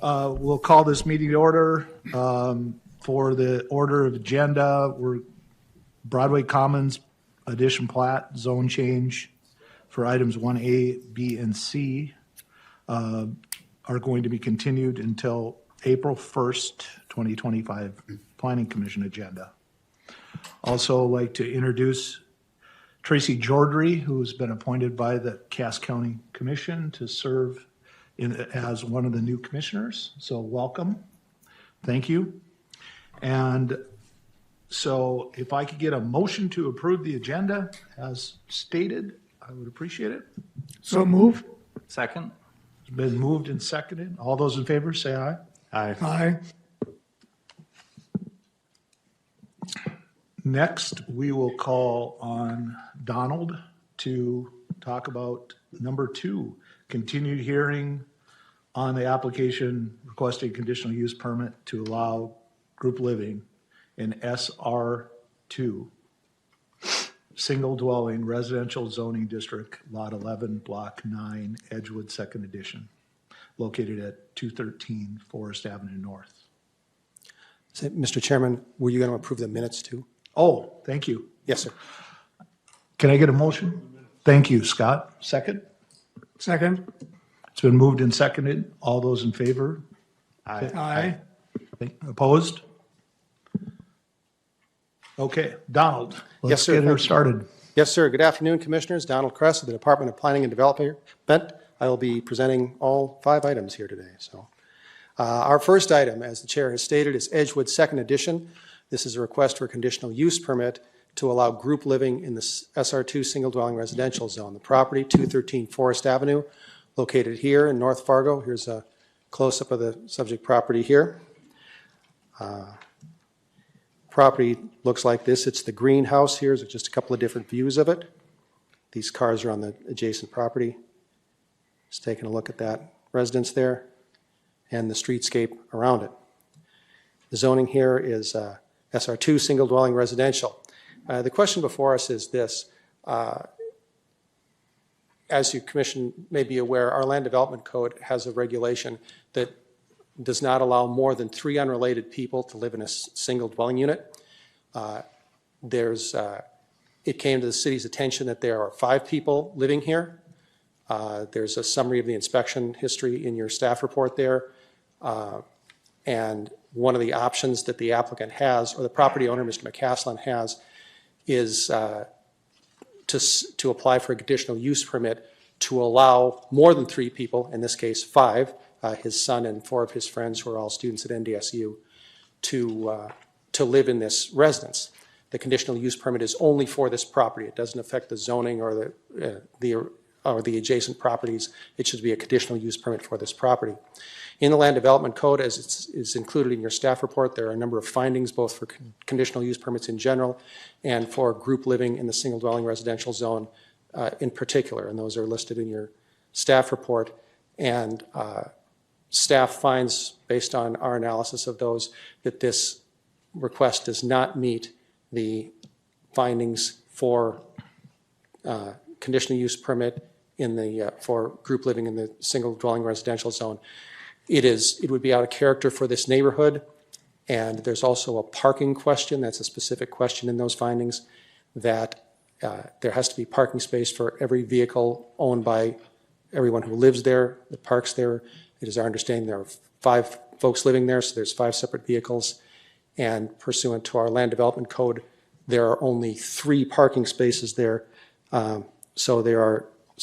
We'll call this meeting to order. For the order of agenda, we're Broadway Commons addition plat zone change for items 1A, B, and C are going to be continued until April 1st, 2025 Planning Commission agenda. Also like to introduce Tracy Jordry, who's been appointed by the Cass County Commission to serve as one of the new commissioners. So welcome. Thank you. And so if I could get a motion to approve the agenda as stated, I would appreciate it. So move. Second. It's been moved and seconded. All those in favor say aye. Aye. Aye. Next, we will call on Donald to talk about number 2, continued hearing on the application requesting conditional use permit to allow group living in SR2, single dwelling residential zoning district, lot 11, block 9, Edgewood, 2nd edition, located at 213 Forest Avenue North. So, Mr. Chairman, were you going to approve the minutes too? Oh, thank you. Yes, sir. Can I get a motion? Thank you, Scott. Second? Second. It's been moved and seconded. All those in favor? Aye. Opposed? Okay, Donald, Yes, let's sir. get her Thank you. started. Yes, sir. Good afternoon, Commissioners. Donald Kress of the Department of Planning and Development. I will be presenting all 5 items here today. So, our first item, as the chair has stated, is Edgewood 2nd edition. This is a request for a conditional use permit to allow group living in the SR2 single dwelling residential zone. The property, 213 Forest Avenue, located here in North Fargo. Here's a close-up of the subject property here. Property looks like this. It's the greenhouse here. There's just a couple of different views of it. These cars are on the adjacent property. Just taking a look at that residence there and the streetscape around it. The zoning here is SR2 single dwelling residential. The question before us is this. As you Commission may be aware, our Land Development Code has a regulation that does not allow more than 3 unrelated people to live in a single dwelling unit. It came to the city's attention that there are 5 people living here. There's a summary of the inspection history in your staff report there. And one of the options that the applicant has, or the property owner, Mr. McCaslin, has, is to apply for a conditional use permit to allow more than 3 people, in this case 5, his son and 4 of his friends who are all students at NDSU, to live in this residence. The conditional use permit is only for this property. It doesn't affect the zoning or the adjacent properties. It should be a conditional use permit for this property. In the Land Development Code, as is included in your staff report, there are a number of findings both for conditional use permits in general and for group living in the single dwelling residential zone in particular, and those are listed in your staff report. And staff finds, based on our analysis of those, that this request does not meet the findings for conditional use permit in the for group living in the single dwelling residential zone. It would be out of character for this neighborhood, and there's also a parking question. That's a specific question in those findings, that there has to be parking space for every vehicle owned by everyone who lives there, that parks there. It is our understanding there are 5 folks living there, so there's 5 separate vehicles. And pursuant to our Land Development Code, there are only 3 parking spaces there. So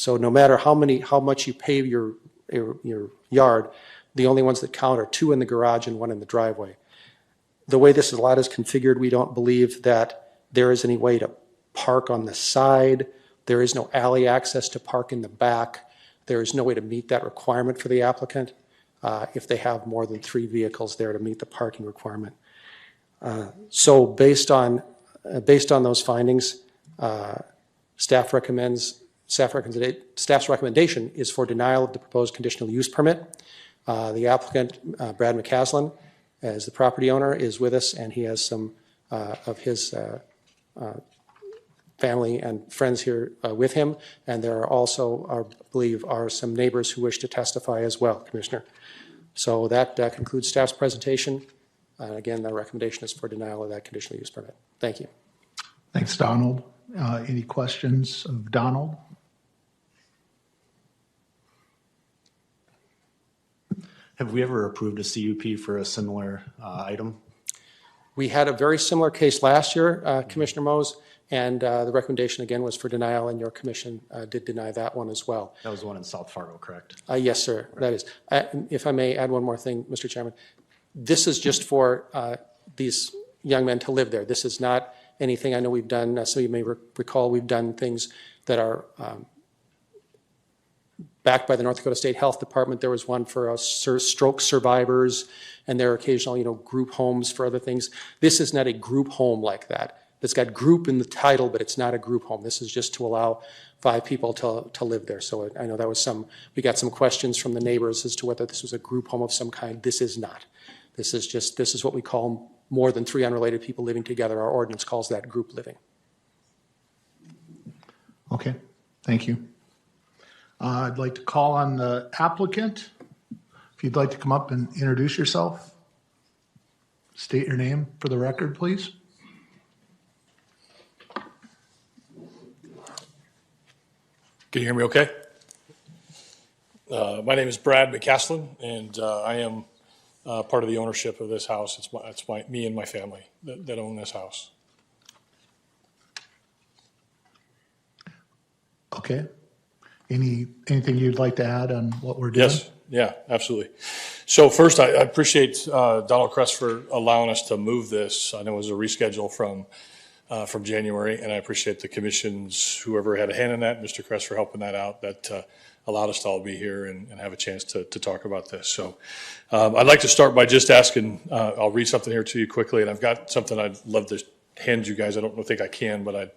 no matter how much you pave your yard, the only ones that count are 2 in the garage and 1 in the driveway. The way this lot is configured, we don't believe that there is any way to park on the side. There is no alley access to park in the back. There is no way to meet that requirement for the applicant if they have more than 3 vehicles there to meet the parking requirement. So based on those findings, staff's recommendation is for denial of the proposed conditional use permit. The applicant, Brad McCaslin, as the property owner, is with us, and he has some of his family and friends here with him. And there are also, I believe, are some neighbors who wish to testify as well, Commissioner. So that concludes staff's presentation. Again, the recommendation is for denial of that conditional use permit. Thank you. Thanks, Donald. Any questions of Donald? Have we ever approved a CUP for a similar item? We had a very similar case last year, Commissioner Mose, and the recommendation again was for denial, and your commission did deny that one as well. That was the one in South Fargo, correct? Yes, sir, that is. If I may add one more thing, Mr. Chairman, this is just for these young men to live there. This is not anything I know we've done. So you may recall we've done things that are backed by the North Dakota State Health Department. There was one for stroke survivors, and there are occasional, group homes for other things. This is not a group home like that. It's got group in the title, but it's not a group home. This is just to allow 5 people to live there. So I know that was we got some questions from the neighbors as to whether this was a group home of some kind. This is not. This is what we call more than 3 unrelated people living together. Our ordinance calls that group living. Okay, thank you. I'd like to call on the applicant. If you'd like to come up and introduce yourself. State your name for the record, please. Can you hear me okay? My name is Brad McCaslin, and I am part of the ownership of this house. It's me and my family that own this house. Okay. Anything you'd like to add on what we're doing? Yes, yeah, absolutely. So first, I appreciate Donald Kress for allowing us to move this. I know it was a reschedule from January, and I appreciate the commission's, whoever had a hand in that, Mr. Kress for helping that out. That allowed us to all be here and have a chance to talk about this. So I'd like to start by just asking, I'll read something here to you quickly, and I've got something I'd love to hand you guys. I don't think I can, but I'd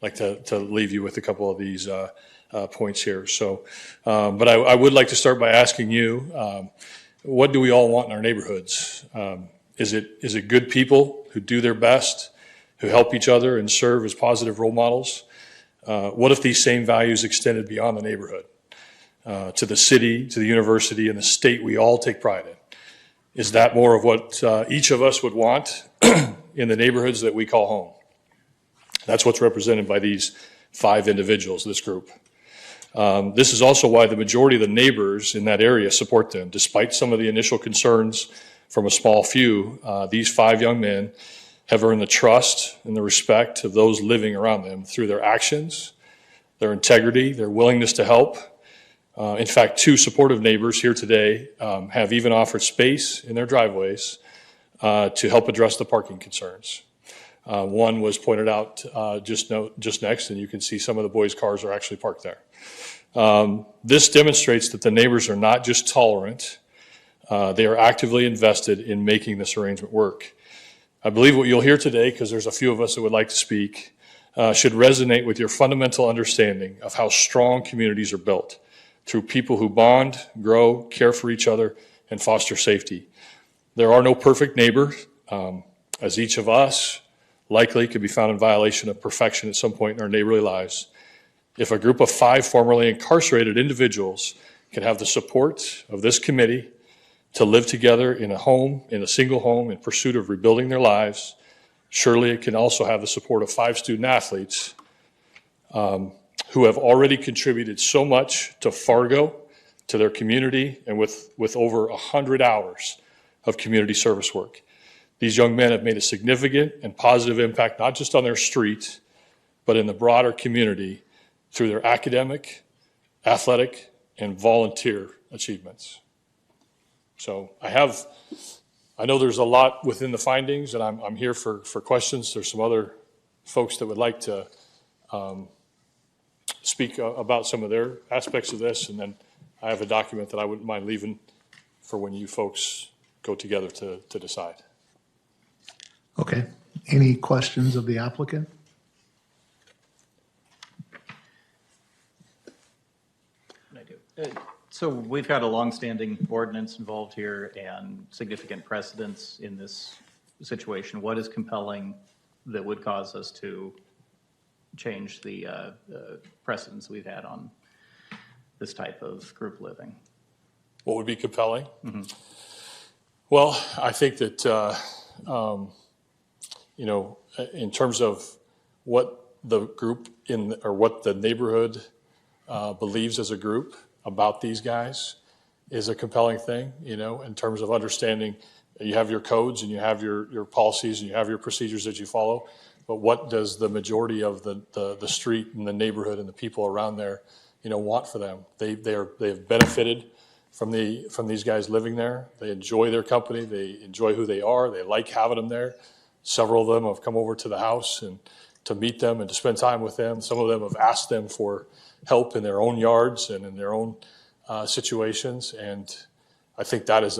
like to leave you with a couple of these points here. So, but I would like to start by asking you, what do we all want in our neighborhoods? Is it good people who do their best, who help each other and serve as positive role models? What if these same values extended beyond the neighborhood, to the city, to the university, and the state we all take pride in? Is that more of what each of us would want in the neighborhoods that we call home? That's what's represented by these 5 individuals, this group. This is also why the majority of the neighbors in that area support them. Despite some of the initial concerns from a small few, these 5 young men have earned the trust and the respect of those living around them through their actions, their integrity, their willingness to help. In fact, 2 supportive neighbors here today have even offered space in their driveways to help address the parking concerns. One was pointed out just next, and you can see some of the boys' cars are actually parked there. This demonstrates that the neighbors are not just tolerant, they are actively invested in making this arrangement work. I believe what you'll hear today, because there's a few of us that would like to speak, should resonate with your fundamental understanding of how strong communities are built through people who bond, grow, care for each other, and foster safety. There are no perfect neighbors, as each of us likely could be found in violation of perfection at some point in our neighborly lives. If a group of 5 formerly incarcerated individuals can have the support of this committee to live together in a single home in pursuit of rebuilding their lives, surely it can also have the support of 5 student athletes who have already contributed so much to Fargo, to their community, and with over 100 hours of community service work. These young men have made a significant and positive impact, not just on their street, but in the broader community through their academic, athletic, and volunteer achievements. So I know there's a lot within the findings, and I'm here for questions. There's some other folks that would like to speak about some of their aspects of this, and then I have a document that I wouldn't mind leaving for when you folks go together to decide. Okay. Any questions of the applicant? I do. So we've got a longstanding ordinance involved here and significant precedents in this situation. What is compelling that would cause us to change the precedents we've had on this type of group living? What would be compelling? Well, I think that, in terms of what the group or what the neighborhood believes as a group about these guys is a compelling thing, in terms of understanding you have your codes and you have your policies and you have your procedures that you follow, but what does the majority of the street and the neighborhood and the people around there, want for them? They have benefited from these guys living there. They enjoy their company. They enjoy who they are. They like having them there. Several of them have come over to the house and to meet them and to spend time with them. Some of them have asked them for help in their own yards and in their own situations. And I think that is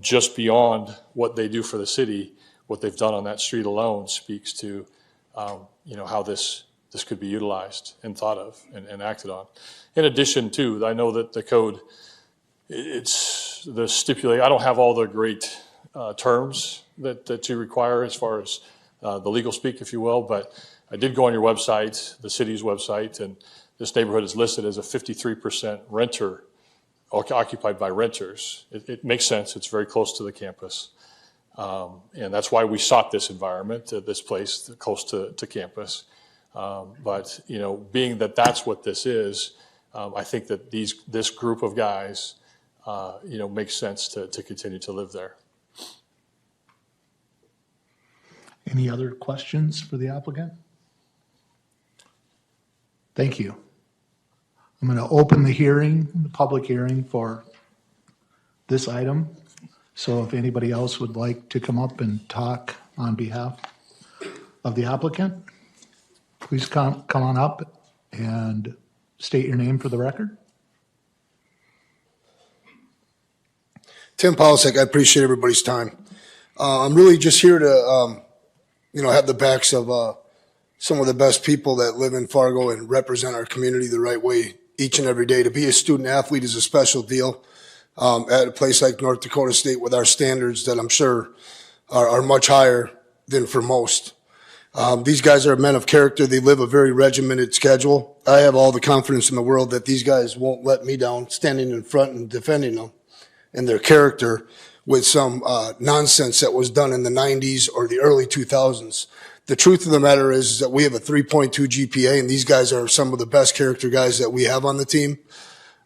just beyond what they do for the city, what they've done on that street alone speaks to, how this could be utilized and thought of and acted on. In addition to, I know that the code, it's the stipulate, I don't have all the great terms that you require as far as the legal speak, if you will, but I did go on your website, the city's website, and this neighborhood is listed as a 53% renter, occupied by renters. It makes sense. It's very close to the campus. And that's why we sought this environment, this place close to campus. But, being that that's what this is, I think that this group of guys, makes sense to continue to live there. Any other questions for the applicant? Thank you. I'm going to open the public hearing for this item. So if anybody else would like to come up and talk on behalf of the applicant, please come on up and state your name for the record. Tim Polisek, I appreciate everybody's time. I'm really just here to, have the backs of some of the best people that live in Fargo and represent our community the right way each and every day. To be a student athlete is a special deal at a place like North Dakota State with our standards that I'm sure are much higher than for most. These guys are men of character. They live a very regimented schedule. I have all the confidence in the world that these guys won't let me down standing in front and defending them and their character with some nonsense that was done in the 90s or the early 2000s. The truth of the matter is that we have a 3.2 GPA, and these guys are some of the best character guys that we have on the team.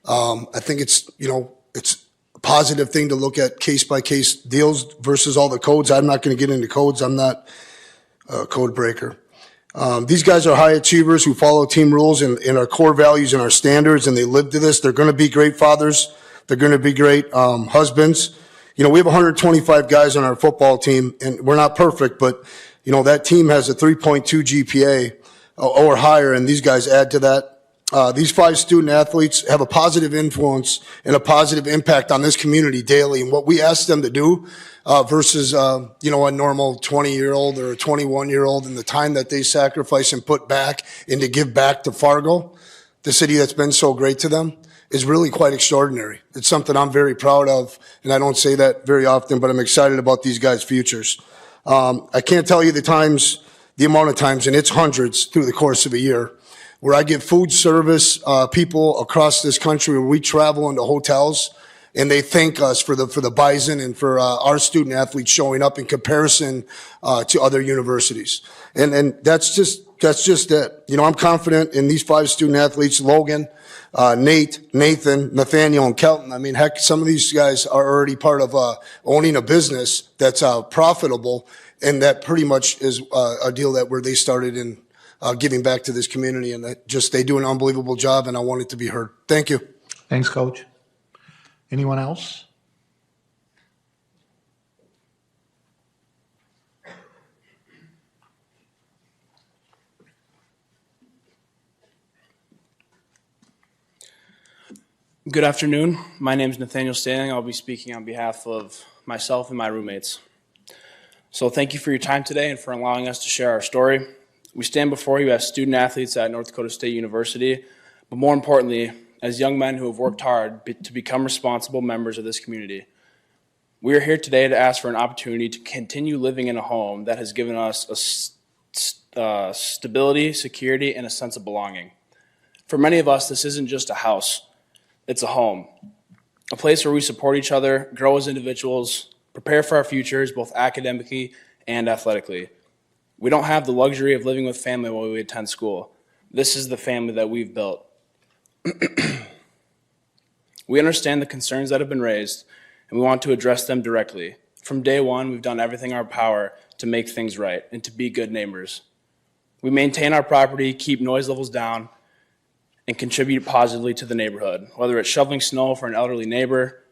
I think it's a positive thing to look at case-by-case deals versus all the codes. I'm not going to get into codes. I'm not a code breaker. These guys are high achievers who follow team rules and our core values and our standards, and they live to this. They're going to be great fathers. They're going to be great husbands. We have 125 guys on our football team, and we're not perfect, but that team has a 3.2 GPA or higher, and these guys add to that. These 5 student athletes have a positive influence and a positive impact on this community daily. And what we ask them to do versus, a normal 20-year-old or a 21-year-old, and the time that they sacrifice and put back and to give back to Fargo, the city that's been so great to them, is really quite extraordinary. It's something I'm very proud of, and I don't say that very often, but I'm excited about these guys' futures. I can't tell you the amount of times, and it's hundreds through the course of a year, where I give food service people across this country, where we travel into hotels, and they thank us for the Bison and for our student athletes showing up in comparison to other universities. And that's just it. I'm confident in these 5 student athletes: Logan, Nate, Nathan, Nathaniel, and Kelton. I mean, heck, some of these guys are already part of owning a business that's profitable, and that pretty much is a deal where they started in giving back to this community, and they do an unbelievable job, and I want it to be heard. Thank you. Thanks, Coach. Anyone else? Good afternoon. My name is Nathaniel Standing. I'll be speaking on behalf of myself and my roommates. So thank you for your time today and for allowing us to share our story. We stand before you as student athletes at North Dakota State University, but more importantly, as young men who have worked hard to become responsible members of this community. We are here today to ask for an opportunity to continue living in a home that has given us stability, security, and a sense of belonging. For many of us, this isn't just a house. It's a home. a place where we support each other, grow as individuals, prepare for our futures, both academically and athletically. We don't have the luxury of living with family while we attend school. This is the family that we've built. We understand the concerns that have been raised, and we want to address them directly. From day one, we've done everything in our power to make things right and to be good neighbors. We maintain our property, keep noise levels down, and contribute positively to the neighborhood, whether it's shoveling snow for an elderly neighbor,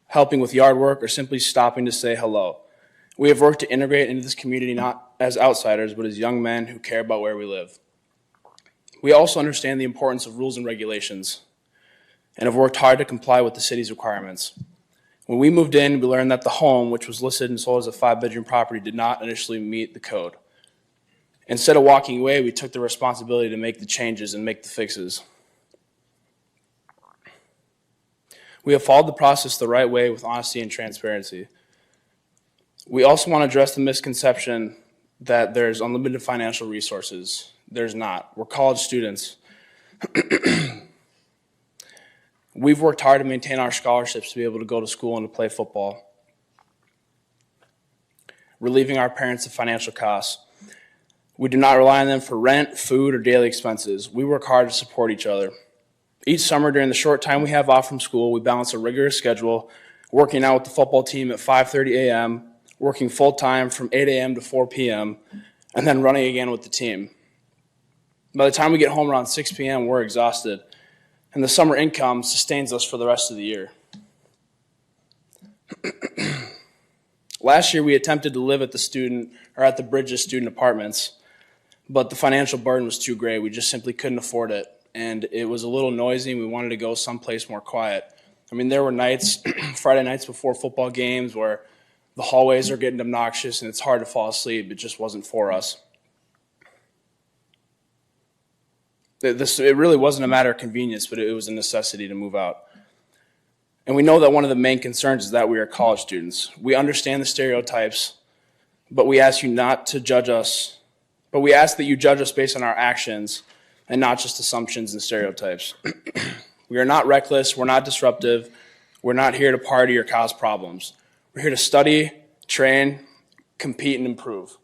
helping with yard work, or simply stopping to say hello. We have worked to integrate into this community not as outsiders, but as young men who care about where we live. We also understand the importance of rules and regulations and have worked hard to comply with the city's requirements. When we moved in, we learned that the home, which was listed and sold as a 5-bedroom property, did not initially meet the code. Instead of walking away, we took the responsibility to make the changes and make the fixes. We have followed the process the right way with honesty and transparency. We also want to address the misconception that there's unlimited financial resources. There's not. We're college students. We've worked hard to maintain our scholarships to be able to go to school and to play football, relieving our parents of financial costs. We do not rely on them for rent, food, or daily expenses. We work hard to support each other. Each summer, during the short time we have off from school, we balance a rigorous schedule, working out with the football team at 5:30 a.m., working full-time from 8 a.m. to 4 p.m., and then running again with the team. By the time we get home around 6 p.m., we're exhausted, and the summer income sustains us for the rest of the year. Last year, we attempted to live at the Bridges student apartments, but the financial burden was too great. We just simply couldn't afford it, and it was a little noisy, and we wanted to go someplace more quiet. I mean, there were nights, Friday nights before football games, where the hallways are getting obnoxious, and it's hard to fall asleep. It just wasn't for us. It really wasn't a matter of convenience, but it was a necessity to move out. And we know that one of the main concerns is that we are college students. We understand the stereotypes, but we ask you not to judge us, but we ask that you judge us based on our actions and not just assumptions and stereotypes. We are not reckless, we're not disruptive, we're not here to party or cause problems. We're here to study, train, compete, and improve.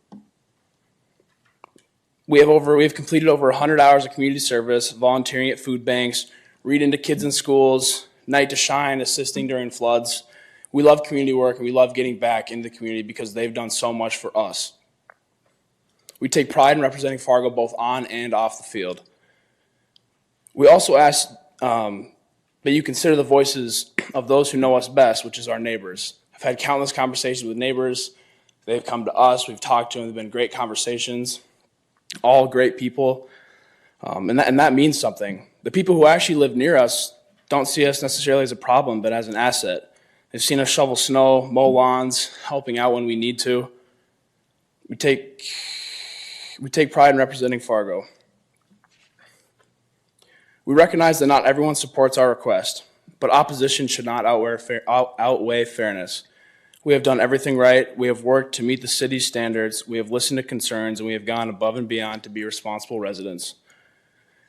We have completed over 100 hours of community service, volunteering at food banks, reading to kids in schools, Night to Shine, assisting during floods. We love community work, and we love getting back into the community because they've done so much for us. We take pride in representing Fargo both on and off the field. We also ask that you consider the voices of those who know us best, which is our neighbors. I've had countless conversations with neighbors. They've come to us. We've talked to them. They've been great conversations. All great people. And that means something. The people who actually live near us don't see us necessarily as a problem, but as an asset. They've seen us shovel snow, mow lawns, helping out when we need to. We take pride in representing Fargo. We recognize that not everyone supports our request, but opposition should not outweigh fairness. We have done everything right. We have worked to meet the city's standards. We have listened to concerns, and we have gone above and beyond to be responsible residents.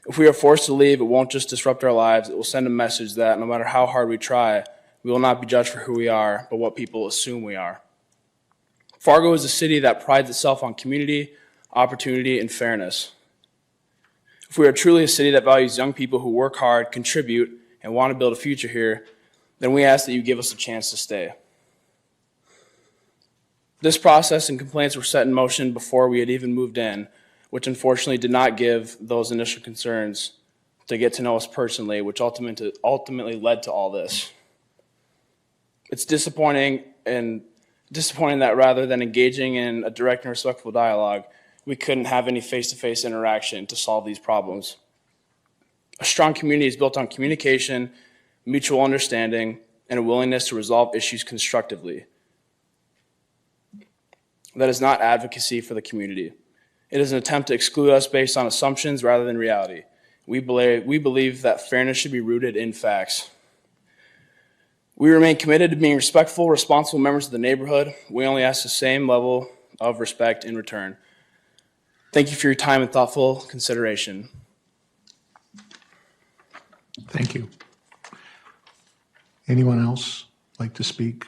If we are forced to leave, it won't just disrupt our lives. It will send a message that no matter how hard we try, we will not be judged for who we are, but what people assume we are. Fargo is a city that prides itself on community, opportunity, and fairness. If we are truly a city that values young people who work hard, contribute, and want to build a future here, then we ask that you give us a chance to stay. This process and complaints were set in motion before we had even moved in, which unfortunately did not give those initial concerns to get to know us personally, which ultimately led to all this. It's disappointing that rather than engaging in a direct and respectful dialogue, we couldn't have any face-to-face interaction to solve these problems. A strong community is built on communication, mutual understanding, and a willingness to resolve issues constructively. That is not advocacy for the community. It is an attempt to exclude us based on assumptions rather than reality. We believe that fairness should be rooted in facts. We remain committed to being respectful, responsible members of the neighborhood. We only ask the same level of respect in return. Thank you for your time and thoughtful consideration. Thank you. Anyone else like to speak?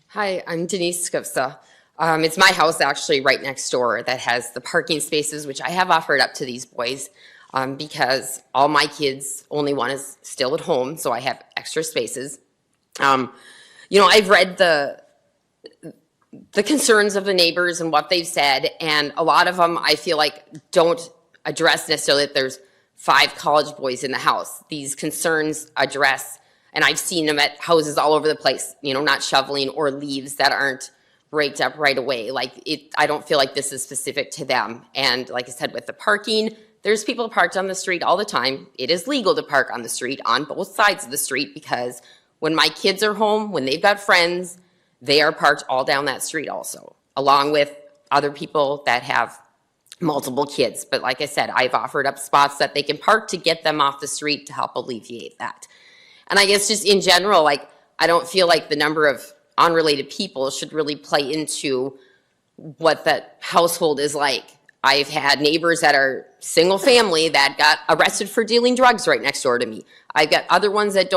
Hi, I'm Denise Skipsa. It's my house actually right next door that has the parking spaces, which I have offered up to these boys because all my kids, only one is still at home, so I have extra spaces. I've read the concerns of the neighbors and what they've said, and a lot of them I feel like don't address necessarily that there's 5 college boys in the house. These concerns address, and I've seen them at houses all over the place, not shoveling or leaves that aren't raked up right away. I don't feel like this is specific to them. And like I said, with the parking, there's people parked on the street all the time. It is legal to park on the street on both sides of the street because when my kids are home, when they've got friends, they are parked all down that street also, along with other people that have multiple kids. But like I said, I've offered up spots that they can park to get them off the street to help alleviate that. And I guess just in general, I don't feel like the number of unrelated people should really play into what that household is like. I've had neighbors that are single family that got arrested for dealing drugs right next door to me. I've got other ones that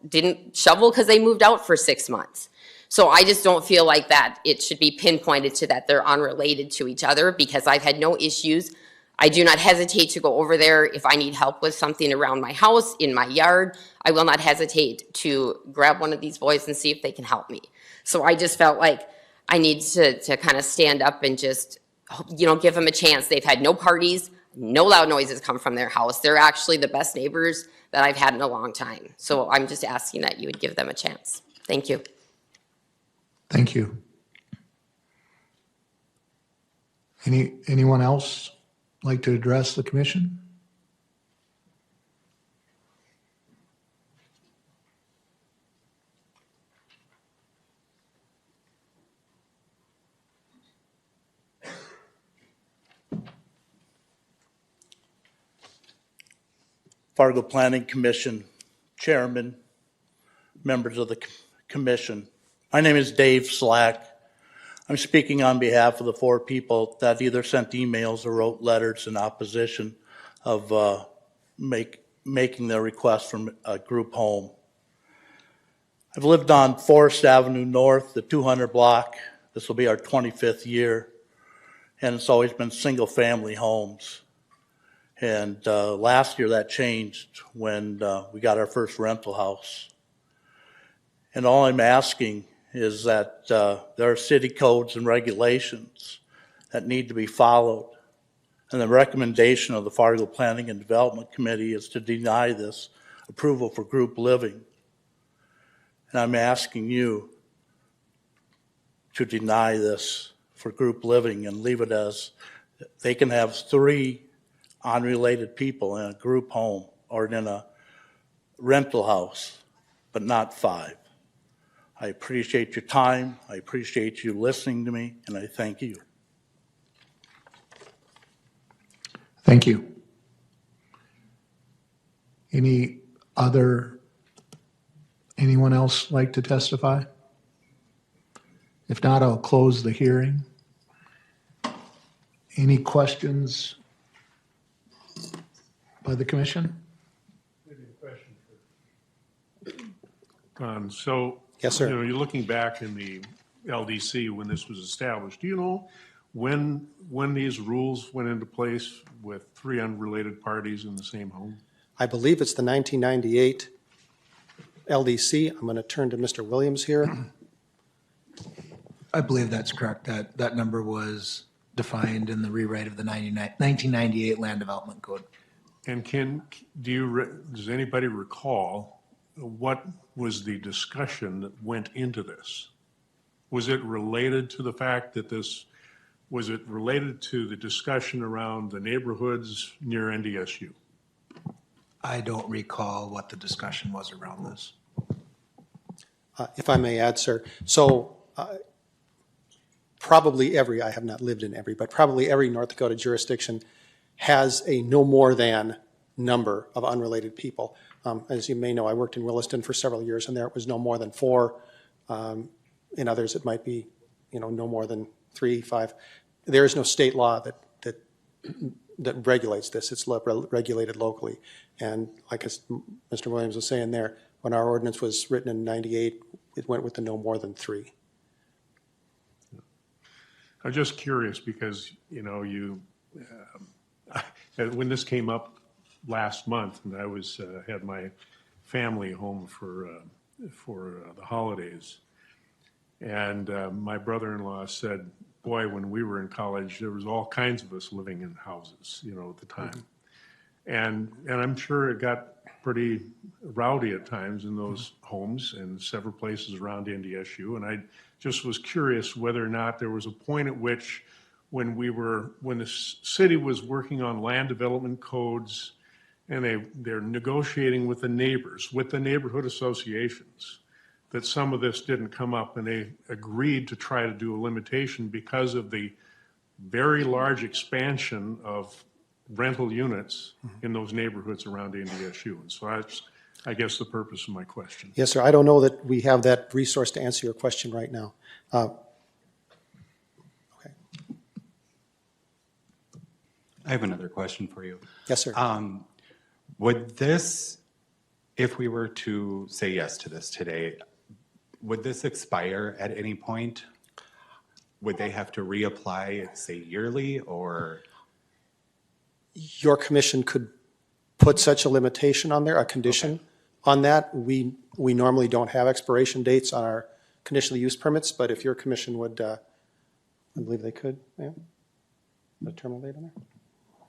didn't shovel because they moved out for 6 months. So I just don't feel like that it should be pinpointed to that they're unrelated to each other because I've had no issues. I do not hesitate to go over there if I need help with something around my house, in my yard. I will not hesitate to grab one of these boys and see if they can help me. So I just felt like I need to kind of stand up and just, give them a chance. They've had no parties, no loud noises come from their house. They're actually the best neighbors that I've had in a long time. So I'm just asking that you would give them a chance. Thank you. Thank you. Anyone else like to address the commission? Fargo Planning Commission Chairman, members of the commission. My name is Dave Slack. I'm speaking on behalf of the 4 people that either sent emails or wrote letters in opposition of making their request from a group home. I've lived on Forest Avenue North, the 200 block. This will be our 25th year, and it's always been single-family homes. And last year that changed when we got our first rental house. And all I'm asking is that there are city codes and regulations that need to be followed. And the recommendation of the Fargo Planning and Development Committee is to deny this approval for group living. And I'm asking you to deny this for group living and leave it as they can have 3 unrelated people in a group home or in a rental house, but not 5. I appreciate your time. I appreciate you listening to me, and I thank you. Thank you. Anyone else like to testify? If not, I'll close the hearing. Any questions by the commission? So, Yes, sir. You're looking back in the LDC when this was established. Do you know when these rules went into place with 3 unrelated parties in the same home? I believe it's the 1998 LDC. I'm going to turn to Mr. Williams here. I believe that's correct. That number was defined in the rewrite of the 1998 Land Development Code. And does anybody recall what was the discussion that went into this? Was it related to the fact that was it related to the discussion around the neighborhoods near NDSU? I don't recall what the discussion was around this. If I may add, sir. So probably I have not lived in every, but probably every North Dakota jurisdiction has a no more than number of unrelated people. As you may know, I worked in Williston for several years, and there was no more than 4 In others, it might be, no more than 3, 5. There is no state law that regulates this. It's regulated locally. And like Mr. Williams was saying there, when our ordinance was written in 98, it went with the no more than 3. I'm just curious because, when this came up last month, and I had my family home for the holidays, and my brother-in-law said, boy, when we were in college, there was all kinds of us living in houses, at the time. And I'm sure it got pretty rowdy at times in those homes and several places around NDSU. And I just was curious whether or not there was a point at which when the city was working on land development codes and they're negotiating with the neighbors, with the neighborhood associations, that some of this didn't come up and they agreed to try to do a limitation because of the very large expansion of rental units in those neighborhoods around NDSU. And so that's, I guess, the purpose of my question. Yes, sir. I don't know that we have that resource to answer your question right now. Okay. I have another question for you. Yes, sir. Would this, if we were to say yes to this today, would this expire at any point? Would they have to reapply, say, yearly, or? Your commission could put such a limitation on there, a condition on that. We normally don't have expiration dates on our conditional use permits, but if your commission would, I believe they could, ma'am? Put a terminal date on there?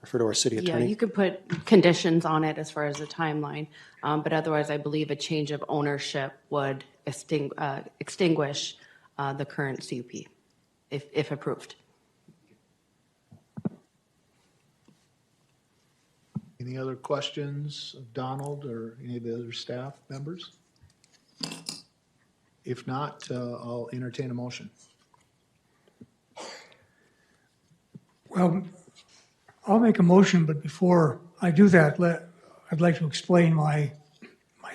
Refer to our city attorney. Yeah, you could put conditions on it as far as the timeline, but otherwise, I believe a change of ownership would extinguish the current CUP, if approved. Any other questions of Donald or any of the other staff members? If not, I'll entertain a motion. Well, I'll make a motion, but before I do that, I'd like to explain my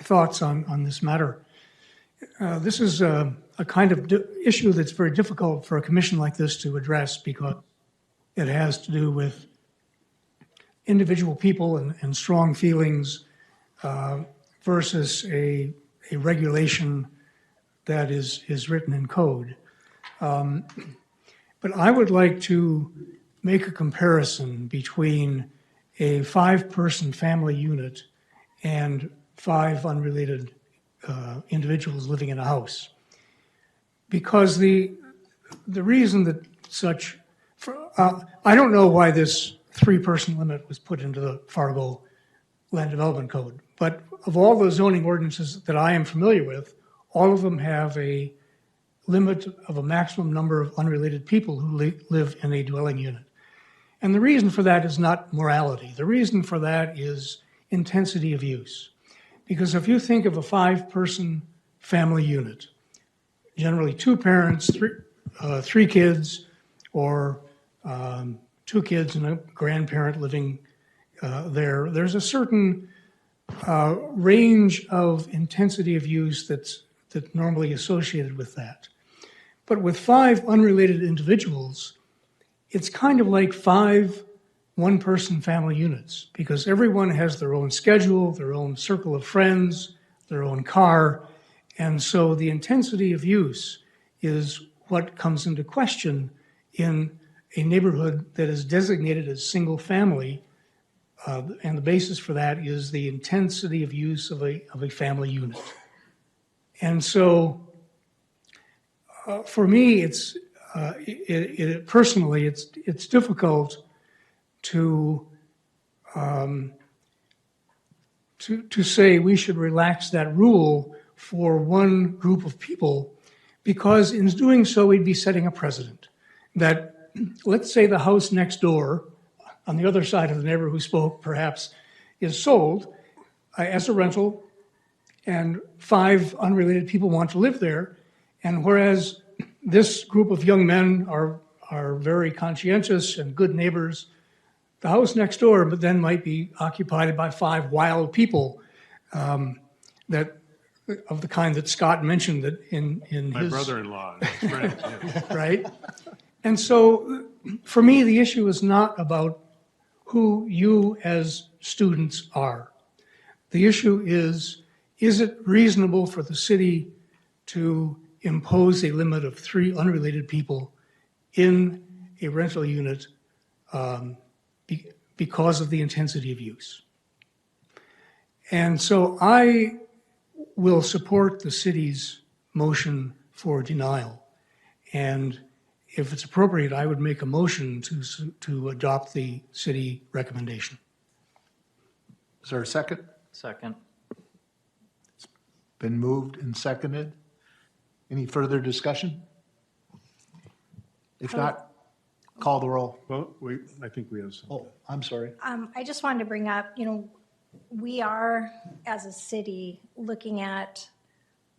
thoughts on this matter. This is a kind of issue that's very difficult for a commission like this to address because it has to do with individual people and strong feelings versus a regulation that is written in code. But I would like to make a comparison between a 5-person family unit and 5 unrelated individuals living in a house. Because the reason that I don't know why this 3-person limit was put into the Fargo Land Development Code, but of all the zoning ordinances that I am familiar with, all of them have a limit of a maximum number of unrelated people who live in a dwelling unit. And the reason for that is not morality. The reason for that is intensity of use. Because if you think of a 5-person family unit, generally 2 parents, 3 kids, or 2 kids and a grandparent living there's a certain range of intensity of use that's normally associated with that. But with 5 unrelated individuals, it's kind of like 5 one-person family units because everyone has their own schedule, their own circle of friends, their own car, and so the intensity of use is what comes into question in a neighborhood that is designated as single family, and the basis for that is the intensity of use of a family unit. And so for me, personally, it's difficult to say we should relax that rule for one group of people, because in doing so, we'd be setting a precedent that, let's say the house next door on the other side of the neighbor who spoke perhaps is sold as a rental and 5 unrelated people want to live there. And whereas this group of young men are very conscientious and good neighbors, the house next door but then might be occupied by 5 wild people that of the kind that Scott mentioned that in My his. brother-in-law, and his friend, yes. Right? And so for me, the issue is not about who you as students are. The issue is it reasonable for the city to impose a limit of 3 unrelated people in a rental unit because of the intensity of use? And so I will support the city's motion for denial. And if it's appropriate, I would make a motion to adopt the city recommendation. Is there a second? Second. Been moved and seconded. Any further discussion? If not, call the roll. Well, I think we have some. Oh, I'm sorry. I just wanted to bring up, we are, as a city, looking at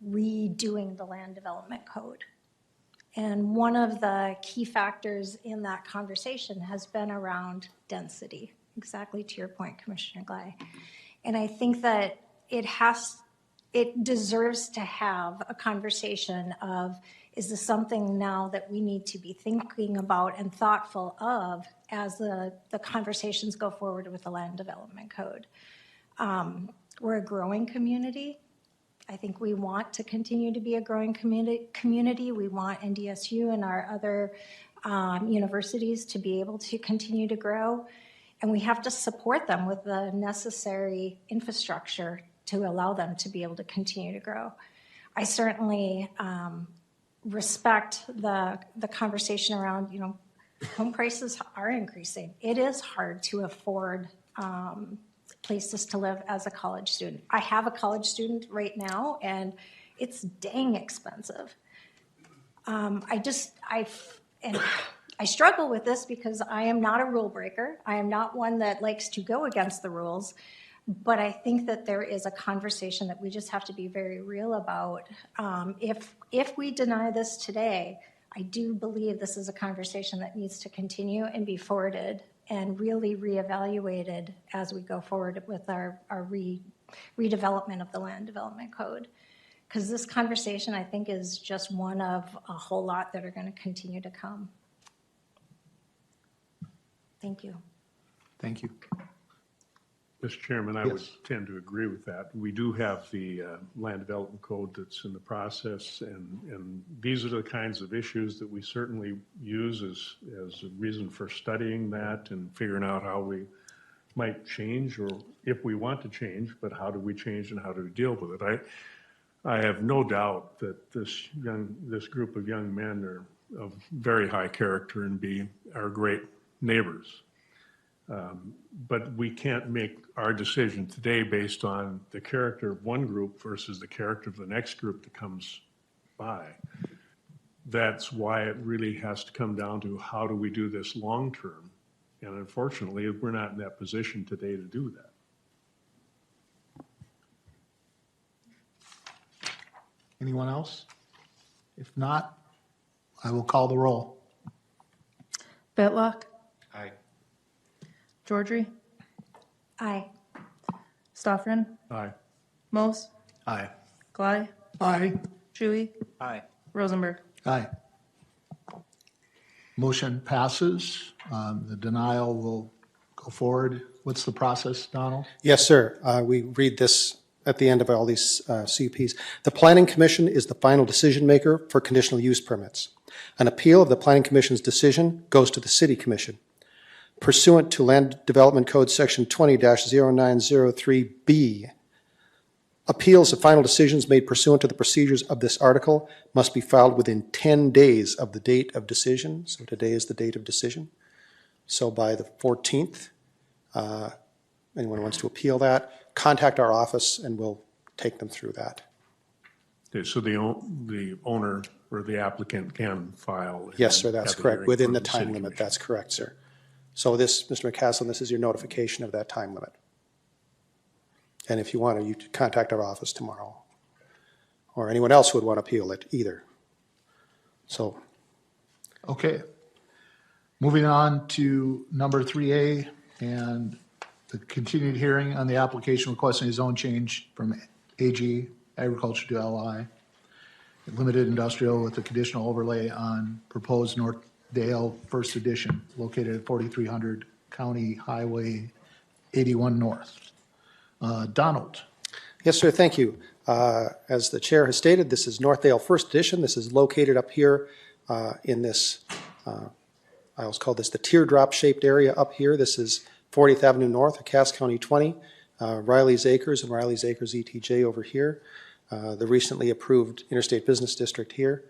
redoing the land development code. And one of the key factors in that conversation has been around density, exactly to your point, Commissioner Glei. And I think that it deserves to have a conversation of, is this something now that we need to be thinking about and thoughtful of as the conversations go forward with the land development code? We're a growing community. I think we want to continue to be a growing community. We want NDSU and our other universities to be able to continue to grow. And we have to support them with the necessary infrastructure to allow them to be able to continue to grow. I certainly respect the conversation around, home prices are increasing. It is hard to afford places to live as a college student. I have a college student right now, and it's dang expensive. I struggle with this because I am not a rule breaker. I am not one that likes to go against the rules, but I think that there is a conversation that we just have to be very real about. If we deny this today, I do believe this is a conversation that needs to continue and be forwarded and really reevaluated as we go forward with our redevelopment of the land development code. Because this conversation, I think, is just one of a whole lot that are going to continue to come. Thank you. Thank you. Mr. Chairman, I would tend to agree with that. We do have the land development code that's in the process, and these are the kinds of issues that we certainly use as a reason for studying that and figuring out how we might change, or if we want to change, but how do we change and how do we deal with it? I have no doubt that this group of young men are of very high character and are great neighbors. But we can't make our decision today based on the character of one group versus the character of the next group that comes by. That's why it really has to come down to how do we do this long term? And unfortunately, we're not in that position today to do that. Anyone else? If not, I will call the roll. Betlock, Aye. Georgie, Aye. Stoffren, Aye. Mose, Aye. Glei, Aye. Shuey, Aye. Rosenberg. Aye. Motion passes. The denial will go forward. What's the process, Donald? Yes, sir. We read this at the end of all these CUPs. The Planning Commission is the final decision maker for conditional use permits. An appeal of the Planning Commission's decision goes to the City Commission. Pursuant to Land Development Code Section 20-0903B, appeals of final decisions made pursuant to the procedures of this article must be filed within 10 days of the date of decision. So today is the date of decision. So by the 14th, anyone who wants to appeal that, contact our office and we'll take them through that. Okay, so the owner or the applicant can file. Yes, sir, that's have a correct. hearing Within for the City time limit, Commission. that's correct, sir. So this, Mr. McCaslin, this is your notification of that time limit. And if you want to, you contact our office tomorrow. Or anyone else who would want to appeal it either. So. Okay. Moving on to number 3A and the continued hearing on the application requesting a zone change from AG agriculture to LI. Limited industrial with a conditional overlay on proposed Northdale First Edition located at 4300 County Highway 81 North. Donald. Yes, sir, thank you. As the chair has stated, this is Northdale First Edition. This is located up here in this, I always call this the teardrop-shaped area up here. This is 40th Avenue North of Cass County 20, Riley's Acres and Riley's Acres ETJ over here. The recently approved Interstate Business District here.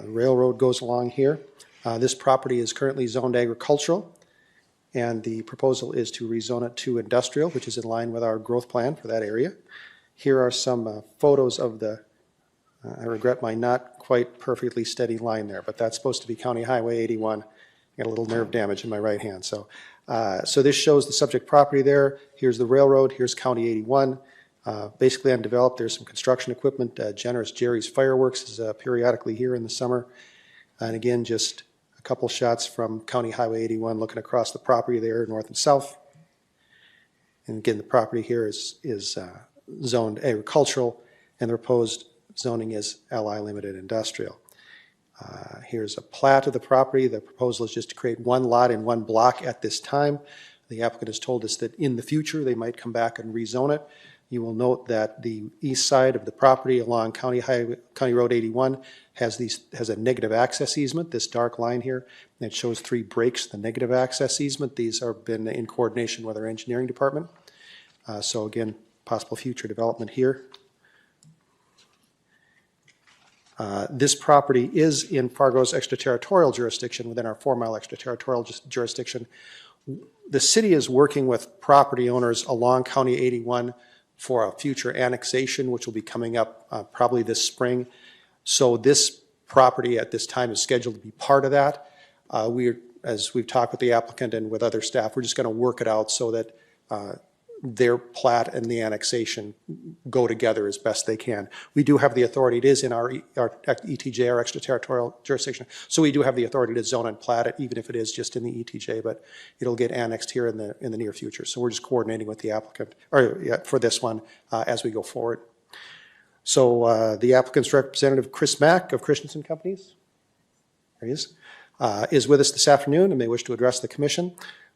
Railroad goes along here. This property is currently zoned agricultural, and the proposal is to rezone it to industrial, which is in line with our growth plan for that area. Here are some photos of the, I regret my not quite perfectly steady line there, but that's supposed to be County Highway 81. I got a little nerve damage in my right hand. So this shows the subject property there. Here's the railroad. Here's County 81. Basically undeveloped. There's some construction equipment. Generous Jerry's Fireworks is periodically here in the summer. And again, just a couple shots from County Highway 81 looking across the property there, north and south. And again, the property here is zoned agricultural, and the proposed zoning is LI Limited Industrial. Here's a plat of the property. The proposal is just to create one lot in one block at this time. The applicant has told us that in the future they might come back and rezone it. You will note that the east side of the property along County Road 81 has a negative access easement, this dark line here. And it shows 3 breaks, the negative access easement. These have been in coordination with our engineering department. So again, possible future development here. This property is in Fargo's extraterritorial jurisdiction, within our 4-mile extraterritorial jurisdiction. The city is working with property owners along County 81 for a future annexation, which will be coming up probably this spring. So this property at this time is scheduled to be part of that. As we've talked with the applicant and with other staff, we're just going to work it out so that their plat and the annexation go together as best they can. We do have the authority. It is in our ETJ, our extraterritorial jurisdiction. So we do have the authority to zone and plat it, even if it is just in the ETJ, but it'll get annexed here in the near future. So we're just coordinating with the applicant for this one as we go forward. So the applicant's representative, Chris Mack of Christensen Companies, there he is with us this afternoon and may wish to address the commission.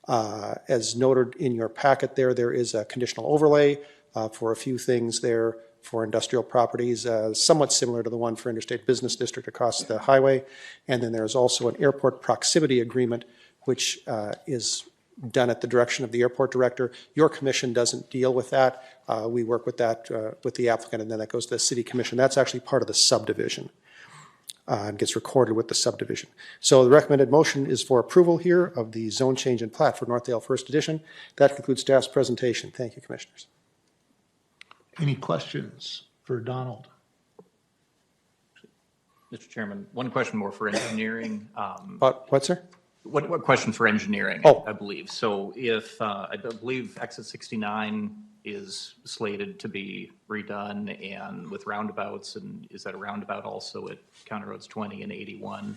As noted in your packet there is a conditional overlay for a few things there for industrial properties, somewhat similar to the one for Interstate Business District across the highway. And then there's also an airport proximity agreement, which is done at the direction of the airport director. Your commission doesn't deal with that. We work with that with the applicant, and then that goes to the city commission. That's actually part of the subdivision. And gets recorded with the subdivision. So the recommended motion is for approval here of the zone change and plat for Northdale First Edition. That concludes staff's presentation. Thank you, commissioners. Any questions for Donald? Mr. Chairman, one question more for engineering. What, sir? What question for engineering, Oh. I believe. So if, I believe exit 69 is slated to be redone and with roundabouts, and is that a roundabout also at County Roads 20 and 81?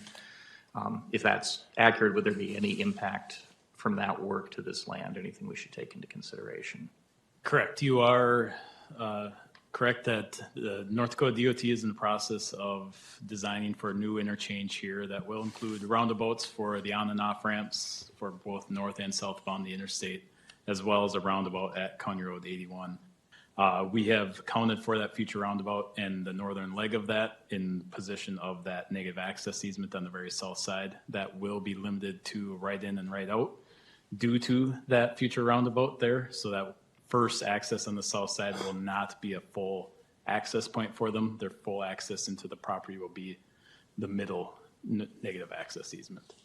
If that's accurate, would there be any impact from that work to this land? Anything we should take into consideration? Correct. You are correct that the North Dakota DOT is in the process of designing for a new interchange here that will include roundabouts for the on and off ramps for both north and southbound the interstate, as well as a roundabout at County Road 81. We have accounted for that future roundabout and the northern leg of that in position of that negative access easement on the very south side that will be limited to right in and right out due to that future roundabout there. So that first access on the south side will not be a full access point for them. Their full access into the property will be the middle negative access easement.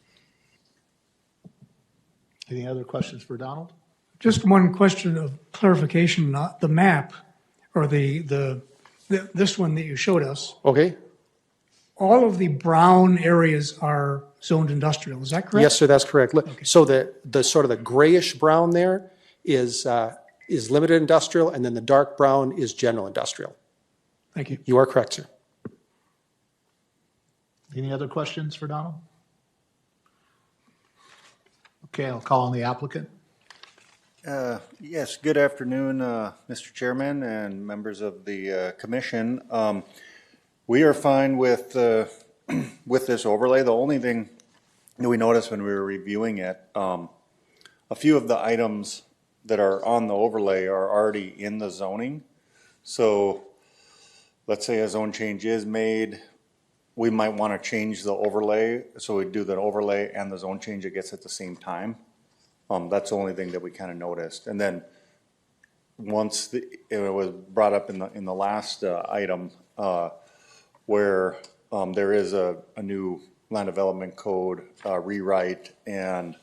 Any other questions for Donald? Just one question of clarification, the map or this one that you showed us, Okay. all of the brown areas are zoned industrial, is that correct? Yes, sir, that's correct. So the sort of the grayish brown there is limited industrial, and then the dark brown is general industrial. Thank you. You are correct, sir. Any other questions for Donald? Okay, I'll call on the applicant. Yes, good afternoon, Mr. Chairman and members of the commission. We are fine with with this overlay. The only thing that we noticed when we were reviewing it, a few of the items that are on the overlay are already in the zoning. So let's say a zone change is made, we might want to change the overlay. So we do the overlay and the zone change, it gets at the same time. That's the only thing that we kind of noticed. And then once it was brought up in the last item, where there is a new land development code rewrite, and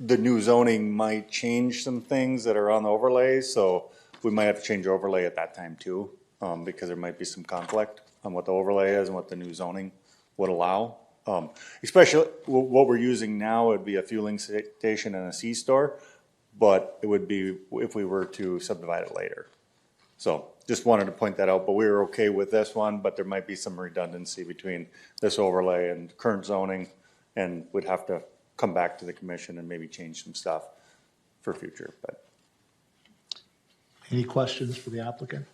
the new zoning might change some things that are on the overlay, so we might have to change overlay at that time too, because there might be some conflict on what the overlay is and what the new zoning would allow. Especially what we're using now would be a fueling station and a C-store, but it would be if we were to subdivide it later. So just wanted to point that out, but we were okay with this one, but there might be some redundancy between this overlay and current zoning, and we'd have to come back to the commission and maybe change some stuff for future. But Any questions for the applicant?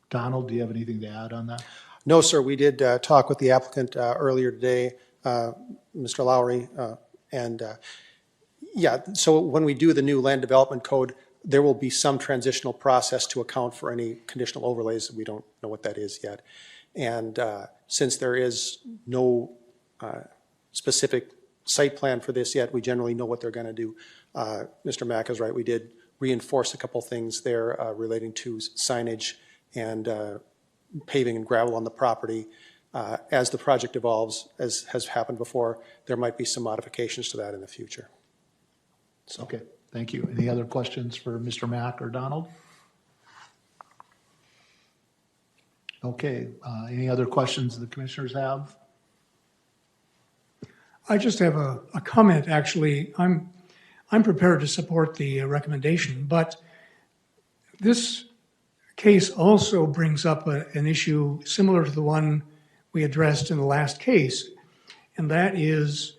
Donald, do you have anything to add on that? No, sir, we did talk with the applicant earlier today, Mr. Lowry, and yeah, so when we do the new land development code, there will be some transitional process to account for any conditional overlays. We don't know what that is yet. And since there is no specific site plan for this yet, we generally know what they're going to do. Mr. Mack is right. We did reinforce a couple things there relating to signage and paving and gravel on the property. As the project evolves, as has happened before, there might be some modifications to that in the future. So. Okay, thank you. Any other questions for Mr. Mack or Donald? Okay, any other questions the commissioners have? I just have a comment, actually. I'm prepared to support the recommendation, but this case also brings up an issue similar to the one we addressed in the last case, and that is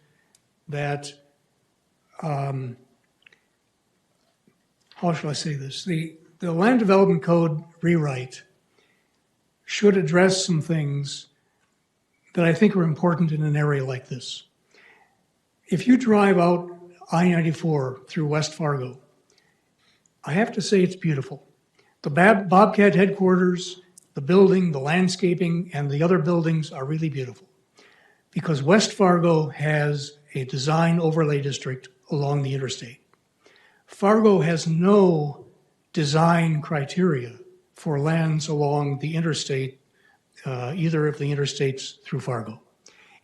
that, how shall I say this? The Land Development Code rewrite should address some things that I think are important in an area like this. If you drive out I-94 through West Fargo, I have to say it's beautiful. The Bobcat headquarters, the building, the landscaping, and the other buildings are really beautiful because West Fargo has a design overlay district along the interstate. Fargo has no design criteria for lands along the interstate, either of the interstates through Fargo.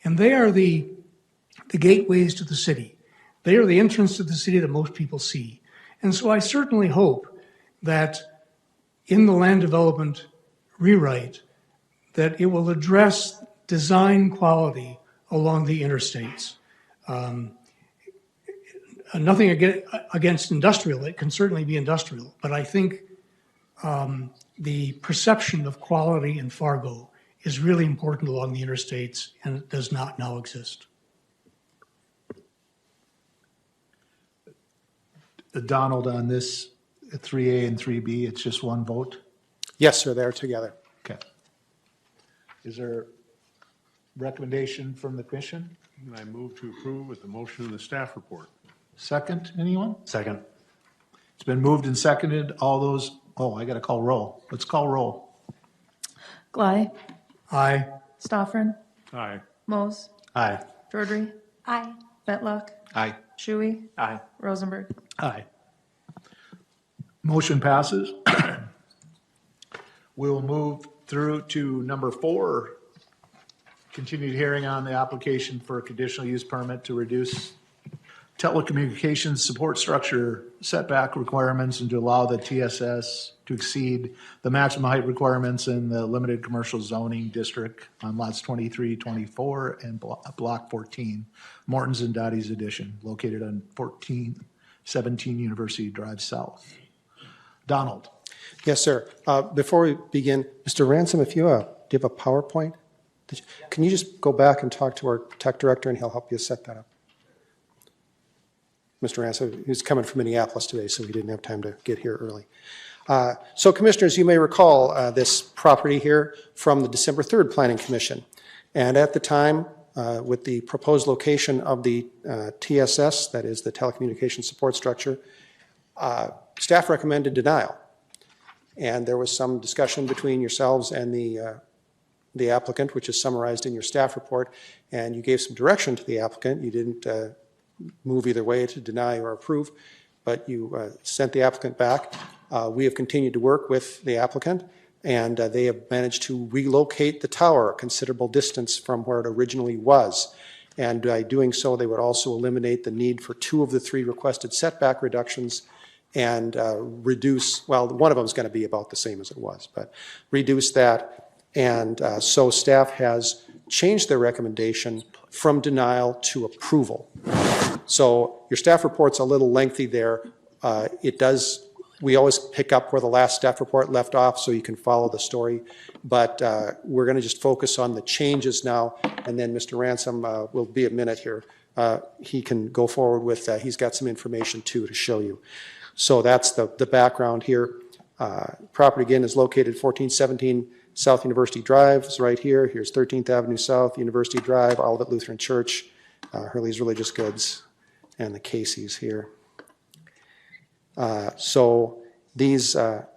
And they are the gateways to the city. They are the entrance to the city that most people see. And so I certainly hope that in the land development rewrite, that it will address design quality along the interstates. Nothing against industrial, it can certainly be industrial, but I think the perception of quality in Fargo is really important along the interstates, and it does not now exist. Donald, on this 3A and 3B, it's just one vote? Yes, sir, they're together. Okay. Is there recommendation from the commission? I move to approve with the motion in the staff report. Second, anyone? Second. It's been moved and seconded. All those, I got to call roll. Let's call roll. Glei, Aye. Stoffren, Aye. Mose, Aye. Jordry, Aye. Betluck, Aye. Shuey, Aye. Rosenberg. Aye. Motion passes. We will move through to number 4, continued hearing on the application for a conditional use permit to reduce telecommunications support structure setback requirements and to allow the TSS to exceed the maximum height requirements in the limited commercial zoning district on lots 23, 24, and block 14, Morton's and Dottie's Addition, located on 1417 University Drive South. Donald. Yes, sir. Before we begin, Mr. Ransom, if you do you have a PowerPoint Can you just go back and talk to our tech director, and he'll help you set that up? Mr. Ransom, he's coming from Minneapolis today, so he didn't have time to get here early. So Commissioners, you may recall this property here from the December 3rd Planning Commission. And at the time, with the proposed location of the TSS, that is the telecommunications support structure, staff recommended denial. And there was some discussion between yourselves and the applicant, which is summarized in your staff report, and you gave some direction to the applicant. You didn't move either way to deny or approve, but you sent the applicant back. We have continued to work with the applicant, and they have managed to relocate the tower a considerable distance from where it originally was. And by doing so, they would also eliminate the need for 2 of the 3 requested setback reductions and reduce, well, one of them is going to be about the same as it was, but reduce that. And so staff has changed their recommendation from denial to approval. So your staff report's a little lengthy there. We always pick up where the last staff report left off so you can follow the story. But we're going to just focus on the changes now, and then Mr. Ransom will be a minute here. He can go forward with, he's got some information too to show you. So that's the background here. Property again is located 1417 South University Drive. It's right here. Here's 13th Avenue South, University Drive, Olivet Lutheran Church, Hurley's Religious Goods, and the Casey's here. So these are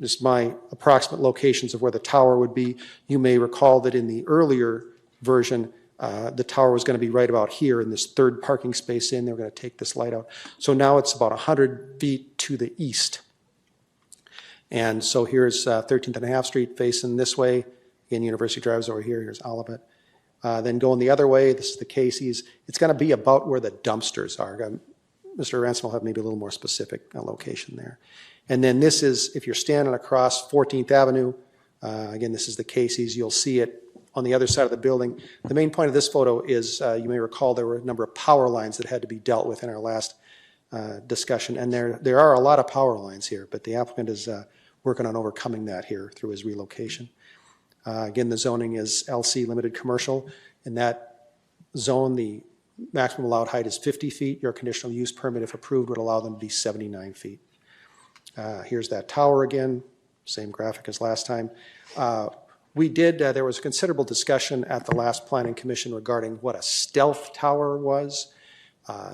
just my approximate locations of where the tower would be. You may recall that in the earlier version, the tower was going to be right about here in this 3rd parking space in. They're going to take this light out. So now it's about 100 feet to the east. And so here's 13th and a half Street facing this way. Again, University Drive's over here. Here's Olivet. Then going the other way, this is the Casey's. It's going to be about where the dumpsters are. Mr. Ransom will have maybe a little more specific location there. And then this is, if you're standing across 14th Avenue, again, this is the Casey's. You'll see it on the other side of the building. The main point of this photo is, you may recall there were a number of power lines that had to be dealt with in our last discussion. And there are a lot of power lines here, but the applicant is working on overcoming that here through his relocation. Again, the zoning is LC limited commercial. In that zone, the maximum allowed height is 50 feet. Your conditional use permit, if approved, would allow them to be 79 feet. Here's that tower again, same graphic as last time. There was considerable discussion at the last Planning Commission regarding what a stealth tower was.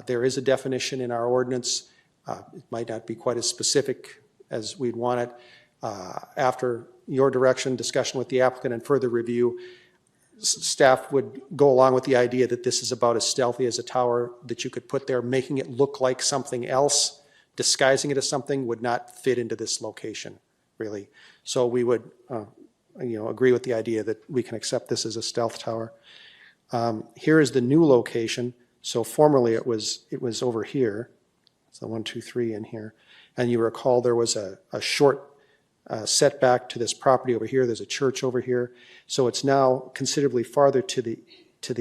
There is a definition in our ordinance. It might not be quite as specific as we'd want it. After your direction, discussion with the applicant, and further review, staff would go along with the idea that this is about as stealthy as a tower that you could put there. Making it look like something else, disguising it as something, would not fit into this location, really. So we would agree with the idea that we can accept this as a stealth tower. Here is the new location. So formerly it was over here. So 1, 2, 3 in here. And you recall there was a short setback to this property over here. There's a church over here. So it's now considerably farther to the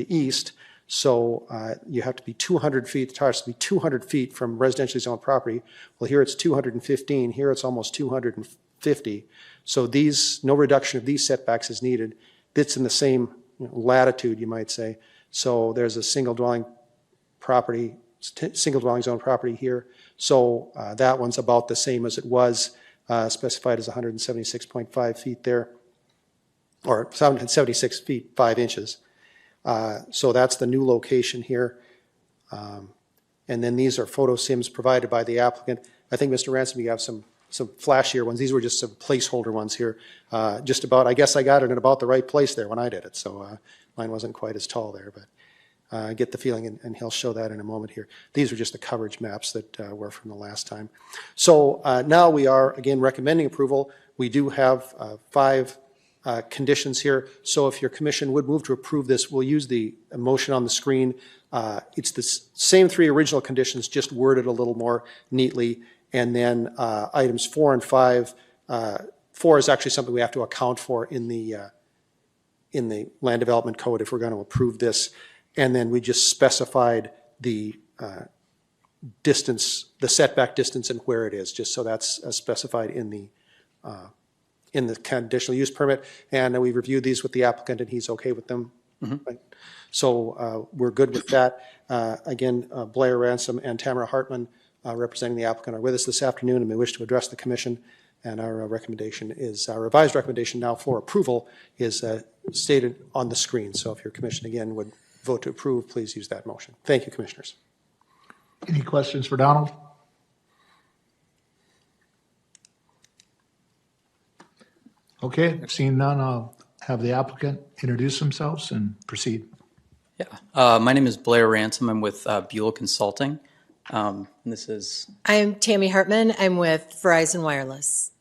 east. So you have to be 200 feet, the tower has to be 200 feet from residentially zoned property. Well, here it's 215. Here it's almost 250. So no reduction of these setbacks is needed. It's in the same latitude, you might say. So there's a single dwelling zone property here. So that one's about the same as it was, specified as 176.5 feet there, or 76 feet 5 inches. So that's the new location here. And then these are photo sims provided by the applicant. I think, Mr. Ransom, you have some flashier ones. These were just some placeholder ones here. Just about, I guess I got it in about the right place there when I did it. So mine wasn't quite as tall there, but I get the feeling, and he'll show that in a moment here. These are just the coverage maps that were from the last time. So now we are, again, recommending approval. We do have 5 conditions here. So if your commission would move to approve this, we'll use the motion on the screen. It's the same 3 original conditions, just worded a little more neatly. And then items 4 and 5, 4 is actually something we have to account for in the land development code if we're going to approve this. And then we just specified the distance, the setback distance and where it is, just so that's specified in the in the conditional use permit, and we reviewed these with the applicant, and he's okay with them. Right. So we're good with that. Again, Blair Ransom and Tamara Hartman, representing the applicant, are with us this afternoon and may wish to address the commission. And our recommendation is, our revised recommendation now for approval is stated on the screen. So if your commission again would vote to approve, please use that motion. Thank you, commissioners. Any questions for Donald? Okay, seeing none, I'll have the applicant introduce themselves and proceed. My name is Blair Ransom. I'm with Buell Consulting. And this is... I'm Tammy Hartman. I'm with Verizon Wireless.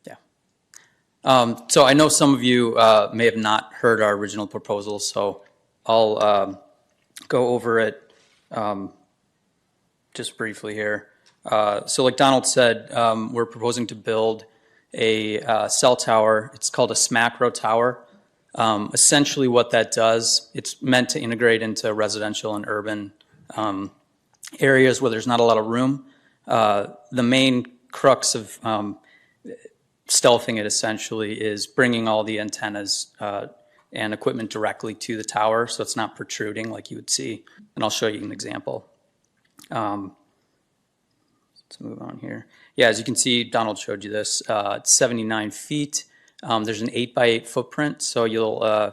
So I know some of you may have not heard our original proposal, so I'll go over it just briefly here. So like Donald said, we're proposing to build a cell tower. It's called a SMACRO tower. Essentially what that does, it's meant to integrate into residential and urban areas where there's not a lot of room. The main crux of stealthing it essentially is bringing all the antennas and equipment directly to the tower so it's not protruding like you would see. And I'll show you an example. Let's move on here. Yeah, as you can see, Donald showed you this. It's 79 feet. There's an 8x8 footprint. So you'll,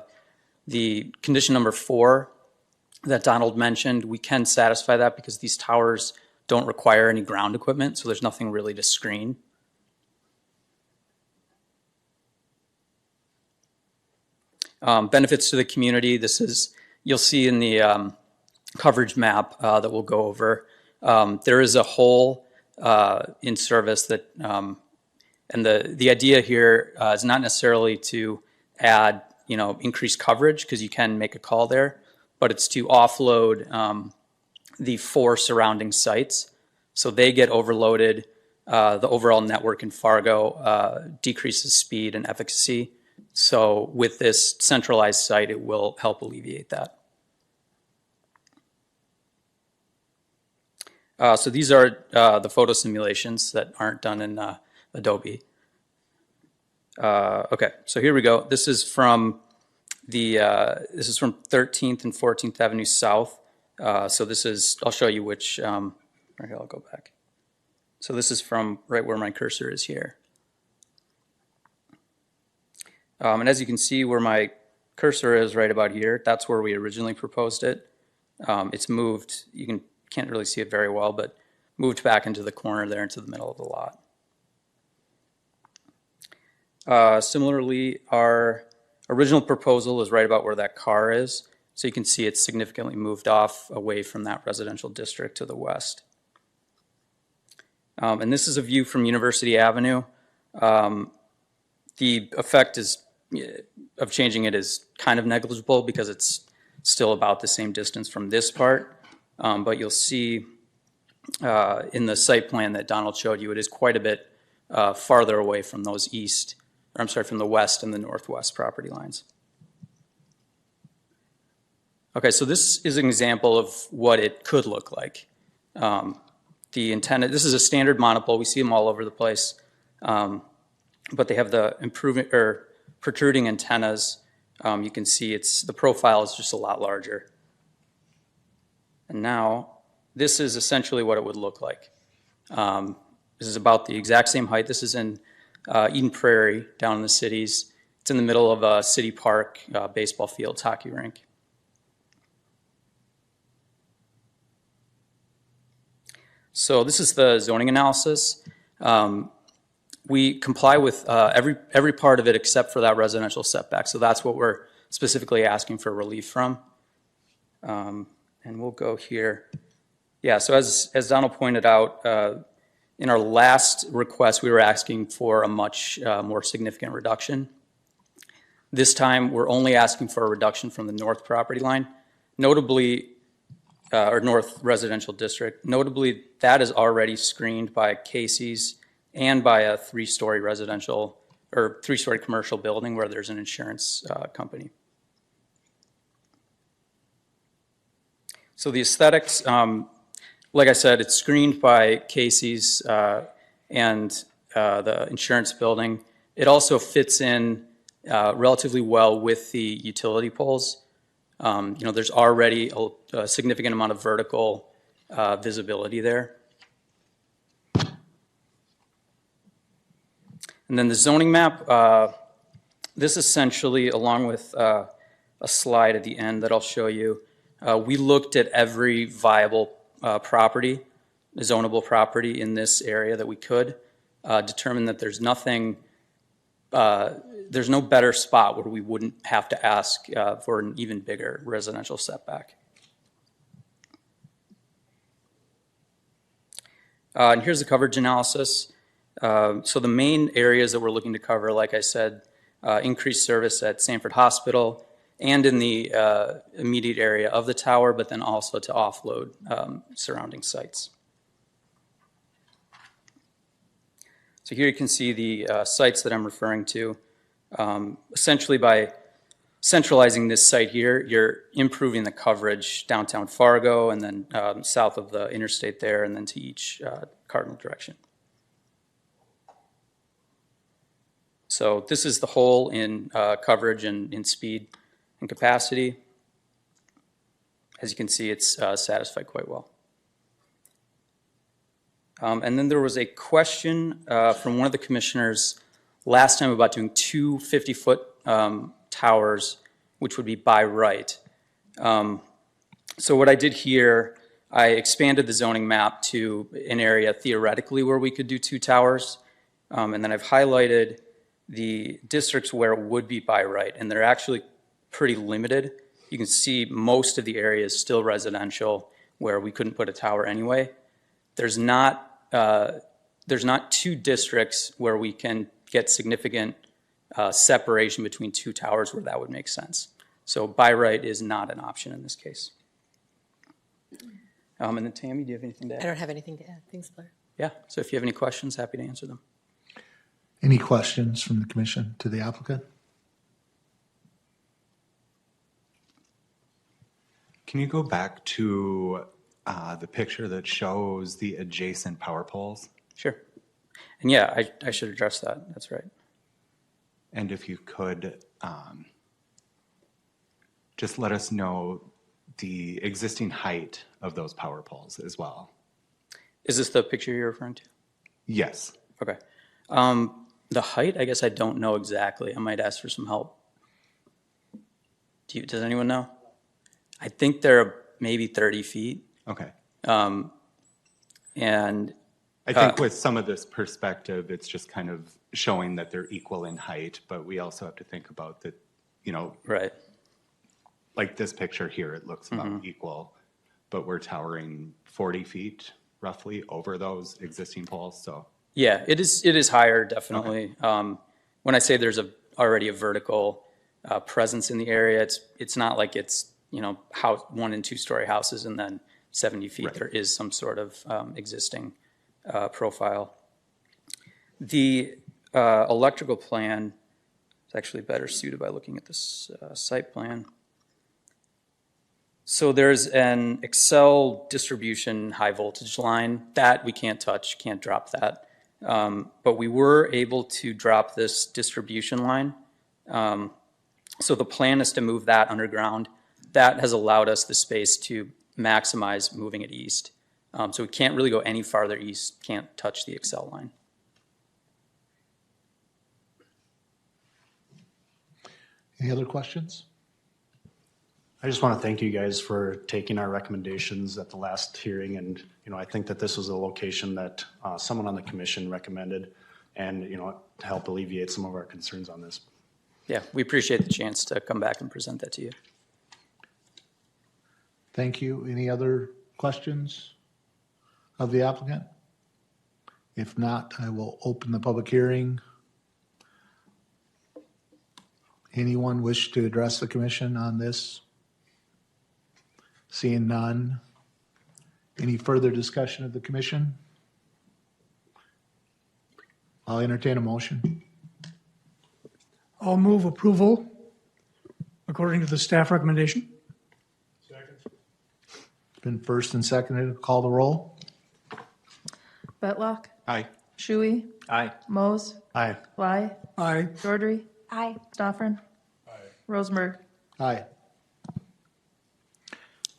the condition number 4 that Donald mentioned, we can satisfy that because these towers don't require any ground equipment. So there's nothing really to screen. Benefits to the community. This is, you'll see in the coverage map that we'll go over. There is a hole in service that, and the idea here is not necessarily to add, increased coverage because you can make a call there, but it's to offload the 4 surrounding sites. So they get overloaded. The overall network in Fargo decreases speed and efficacy. So with this centralized site, it will help alleviate that. So these are the photo simulations that aren't done in Adobe. Okay, so here we go. This is from the 13th and 14th Avenue South. So this is, I'll show you which, okay, I'll go back. So this is from right where my cursor is here. And as you can see where my cursor is right about here, that's where we originally proposed it. It's moved, can't really see it very well, but moved back into the corner there into the middle of the lot. Similarly, our original proposal is right about where that car is. So you can see it's significantly moved off away from that residential district to the west. And this is a view from University Avenue. The effect of changing it is kind of negligible because it's still about the same distance from this part. But you'll see in the site plan that Donald showed you, it is quite a bit farther away from those from the west and the northwest property lines. Okay, so this is an example of what it could look like. The antenna, this is a standard monopole. We see them all over the place. But they have the protruding antennas. You can see the profile is just a lot larger. And now this is essentially what it would look like. This is about the exact same height. This is in Eden Prairie down in the cities. It's in the middle of a city park, baseball fields, hockey rink. So this is the zoning analysis. We comply with every part of it except for that residential setback. So that's what we're specifically asking for relief from. And we'll go here. Yeah, so as Donald pointed out, in our last request, we were asking for a much more significant reduction. This time, we're only asking for a reduction from the north property line, notably, or north residential district. Notably, that is already screened by Casey's and by a 3-story residential or 3-story commercial building where there's an insurance company. So the aesthetics, like I said, it's screened by Casey's and the insurance building. It also fits in relatively well with the utility poles. There's already a significant amount of vertical visibility there. And then the zoning map, this essentially, along with a slide at the end that I'll show you, we looked at every viable property, zonable property in this area that we could, determine that there's nothing, there's no better spot where we wouldn't have to ask for an even bigger residential setback. And here's the coverage analysis. So the main areas that we're looking to cover, like I said, increased service at Sanford Hospital and in the immediate area of the tower, but then also to offload surrounding sites. So here you can see the sites that I'm referring to. Essentially by centralizing this site here, you're improving the coverage downtown Fargo and then south of the interstate there and then to each cardinal direction. So this is the whole in coverage and in speed and capacity. As you can see, it's satisfied quite well. And then there was a question from one of the commissioners last time about doing two 50-foot towers, which would be by right. So what I did here, I expanded the zoning map to an area theoretically where we could do two towers. And then I've highlighted the districts where it would be by right, and they're actually pretty limited. You can see most of the area is still residential where we couldn't put a tower anyway. There's not two districts where we can get significant separation between two towers where that would make sense. So by right is not an option in this case. And then Tammy, do you have anything to add? I don't have anything to add. Thanks, Blair. Yeah, so if you have any questions, happy to answer them. Any questions from the commission to the applicant? Can you go back to the picture that shows the adjacent power poles? Sure. And yeah, I should address that. That's right. And if you could just let us know the existing height of those power poles as well. Is this the picture you're referring to? Yes. Okay. The height, I guess I don't know exactly. I might ask for some help. Does anyone know? I think they're maybe 30 feet. Okay. And I think with some of this perspective, it's just kind of showing that they're equal in height, but we also have to think about that, right. Like this picture here, it looks about equal, but we're towering 40 feet roughly over those existing poles, so. Yeah, it is higher, definitely. Okay. When I say there's already a vertical presence in the area, it's not like it's, house, 1- and 2-story houses and then 70 feet. Right. There is some sort of existing profile. The electrical plan is actually better suited by looking at this site plan. So there's an Excel distribution high voltage line that we can't touch, can't drop that. But we were able to drop this distribution line. So the plan is to move that underground. That has allowed us the space to maximize moving it east. So we can't really go any farther east, can't touch the Excel line. Any other questions? I just want to thank you guys for taking our recommendations at the last hearing. And, I think that this was a location that someone on the commission recommended and, to help alleviate some of our concerns on this. Yeah, we appreciate the chance to come back and present that to you. Thank you. Any other questions of the applicant? If not, I will open the public hearing. Anyone wish to address the commission on this? Seeing none. Any further discussion of the commission? I'll entertain a motion. I'll move approval according to the staff recommendation. It's been first and seconded. Call the roll. Betlock, Aye. Shui, Aye. Mose, Aye. Bly, Aye. Dordry, Aye. Stoffren. Rosenberg. Aye.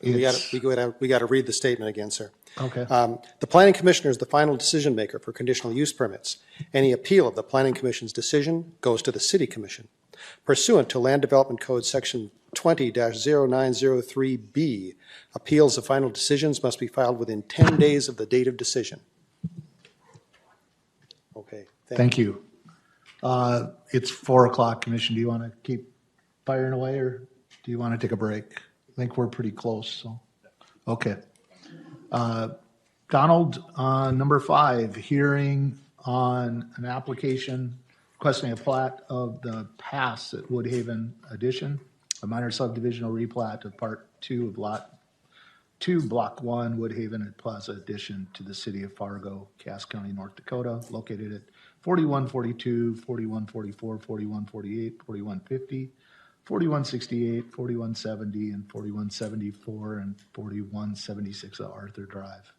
We It's- got to read the statement again, sir. Okay. The planning commissioner is the final decision maker for conditional use permits. Any appeal of the planning commission's decision goes to the city commission. Pursuant to Land Development Code Section 20-0903B, appeals of final decisions must be filed within 10 days of the date of decision. Okay. Thank you. It's 4 o'clock, Commission. Do you want to keep firing away, or do you want to take a break? I think we're pretty close, so. Okay. Donald, number 5, hearing on an application requesting a plat of the pass at Woodhaven Addition, a minor subdivisional replat of Part 2 of Lot 2, Block 1, Woodhaven at Plaza Addition to the city of Fargo, Cass County, North Dakota, located at 4142, 4144, 4148, 4150, 4168, 4170, and 4174, and 4176 Arthur Drive.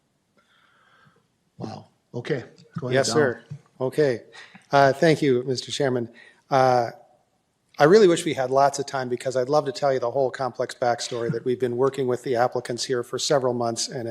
Wow. Okay. Go ahead, Yes, Don. sir. Okay. Thank you, Mr. Chairman. I really wish we had lots of time because I'd love to tell you the whole complex backstory that we've been working with the applicants here for several months, and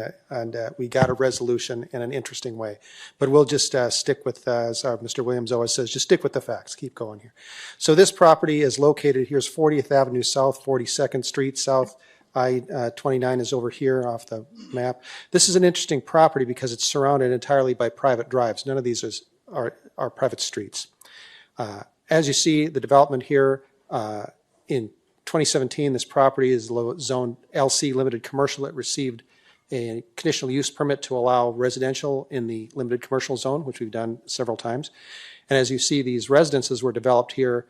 we got a resolution in an interesting way. But we'll just stick with, as Mr. Williams always says, just stick with the facts. Keep going here. So this property is located, here's 40th Avenue South, 42nd Street South. I-29 is over here off the map. This is an interesting property because it's surrounded entirely by private drives. None of these are private streets. As you see, the development here in 2017, this property is zoned LC Limited Commercial. It received a conditional use permit to allow residential in the limited commercial zone, which we've done several times. And as you see, these residences were developed here,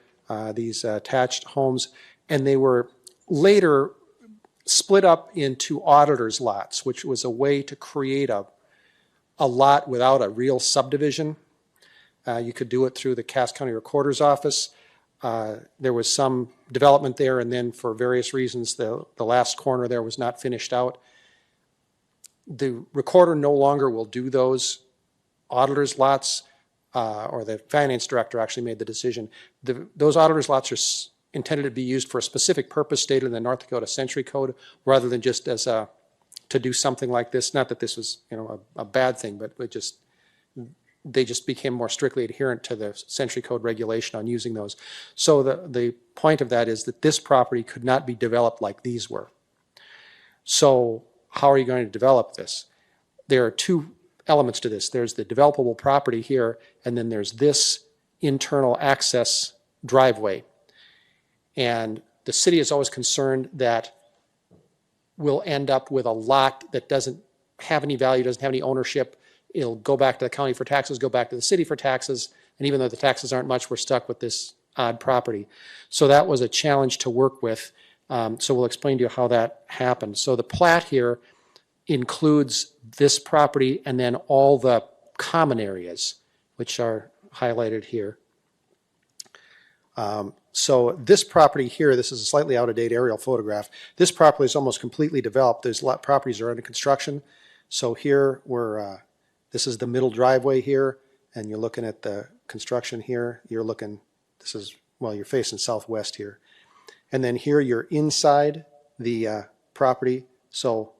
these attached homes, and they were later split up into auditor's lots, which was a way to create a lot without a real subdivision. You could do it through the Cass County Recorder's Office. There was some development there, and then for various reasons, the last corner there was not finished out. The recorder no longer will do those auditor's lots, or the finance director actually made the decision. Those auditor's lots are intended to be used for a specific purpose stated in the North Dakota Century Code, rather than just as to do something like this. Not that this was, a bad thing, but they just became more strictly adherent to the Century Code regulation on using those. So the point of that is that this property could not be developed like these were. So how are you going to develop this? There are two elements to this. There's the developable property here, and then there's this internal access driveway. And the city is always concerned that we'll end up with a lot that doesn't have any value, doesn't have any ownership. It'll go back to the county for taxes, go back to the city for taxes, and even though the taxes aren't much, we're stuck with this odd property. So that was a challenge to work with. So we'll explain to you how that happened. So the plat here includes this property and then all the common areas, which are highlighted here. So this property here, this is a slightly out-of-date aerial photograph. This property is almost completely developed. There's a lot of properties are under construction. So here this is the middle driveway here, and you're looking at the construction here. You're facing southwest here. And then here you're inside the property. So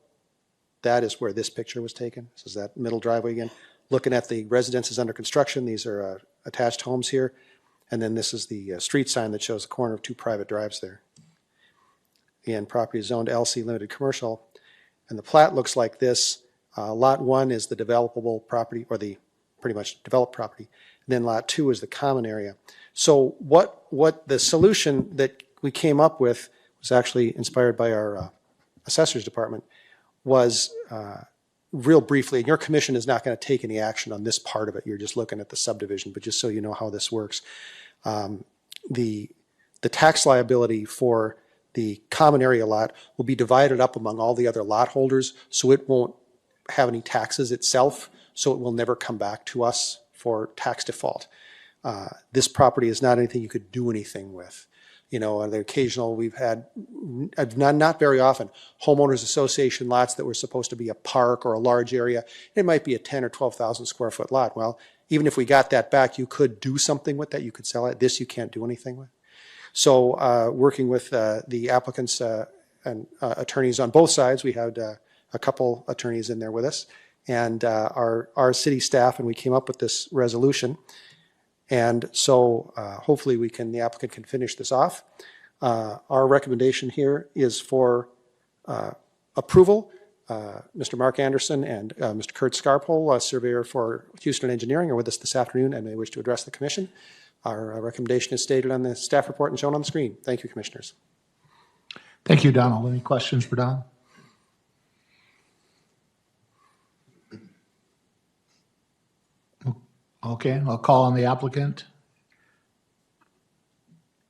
that is where this picture was taken. This is that middle driveway again. Looking at the residences under construction, these are attached homes here. And then this is the street sign that shows the corner of two private drives there. Again, property is zoned LC Limited Commercial. And the plat looks like this. Lot 1 is the developable property, or the pretty much developed property. And then Lot 2 is the common area. So what the solution that we came up with was actually inspired by our assessor's department, was real briefly, and your commission is not going to take any action on this part of it. You're just looking at the subdivision, but just so you know how this works. The tax liability for the common area lot will be divided up among all the other lot holders, so it won't have any taxes itself, so it will never come back to us for tax default. This property is not anything you could do anything with. The occasional, we've had, not very often, homeowners association lots that were supposed to be a park or a large area. It might be a 10 or 12,000 square foot lot. Well, even if we got that back, you could do something with that. You could sell it. This you can't do anything with. So working with the applicants and attorneys on both sides, we had a couple attorneys in there with us, and our city staff, and we came up with this resolution. And so hopefully the applicant can finish this off. Our recommendation here is for approval. Mr. Mark Anderson and Mr. Kurt Scarpole, surveyor for Houston Engineering, are with us this afternoon and may wish to address the commission. Our recommendation is stated on the staff report and shown on the screen. Thank you, commissioners. Thank you, Donald. Any questions for Don? Okay, I'll call on the applicant.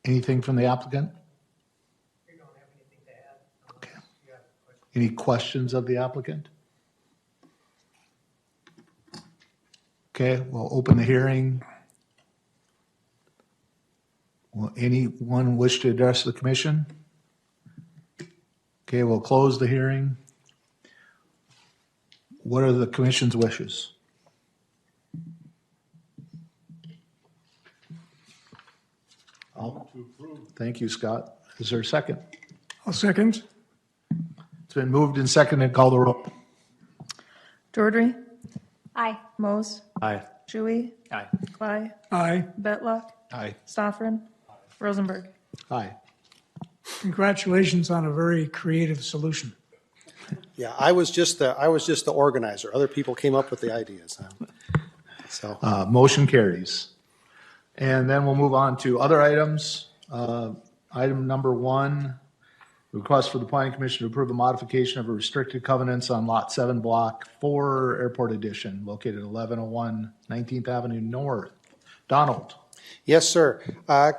Anything from the applicant? We don't have anything to add. Okay. Any questions of the applicant? Okay, we'll open the hearing. Will anyone wish to address the commission? Okay, we'll close the hearing. What are the commission's wishes? Thank you, Scott. Is there a second? I'll second. It's been moved and seconded. Call the roll. Dordry. Aye. Mose. Aye. Shui. Aye. Cly. Aye. Betlock. Aye. Stoffren. Rosenberg. Aye. Congratulations on a very creative solution. Yeah, I was just the organizer. Other people came up with the ideas. So Motion carries. And then we'll move on to other items. Item number 1, request for the Planning Commission to approve a modification of a restricted covenants on Lot 7, Block 4, Airport Edition, located at 1101 19th Avenue North. Donald. Yes, sir.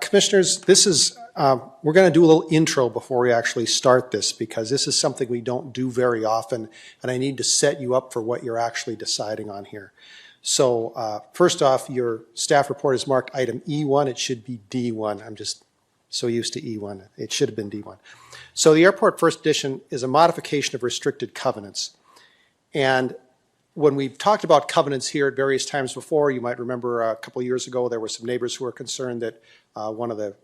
Commissioners, this is, we're going to do a little intro before we actually start this, because this is something we don't do very often, and I need to set you up for what you're actually deciding on here. So first off, your staff report is marked item E1. It should be D1. I'm just so used to E1. It should have been D1. So the Airport First Edition is a modification of restricted covenants. And when we've talked about covenants here at various times before, you might remember a couple of years ago, there were some neighbors who were concerned that one of the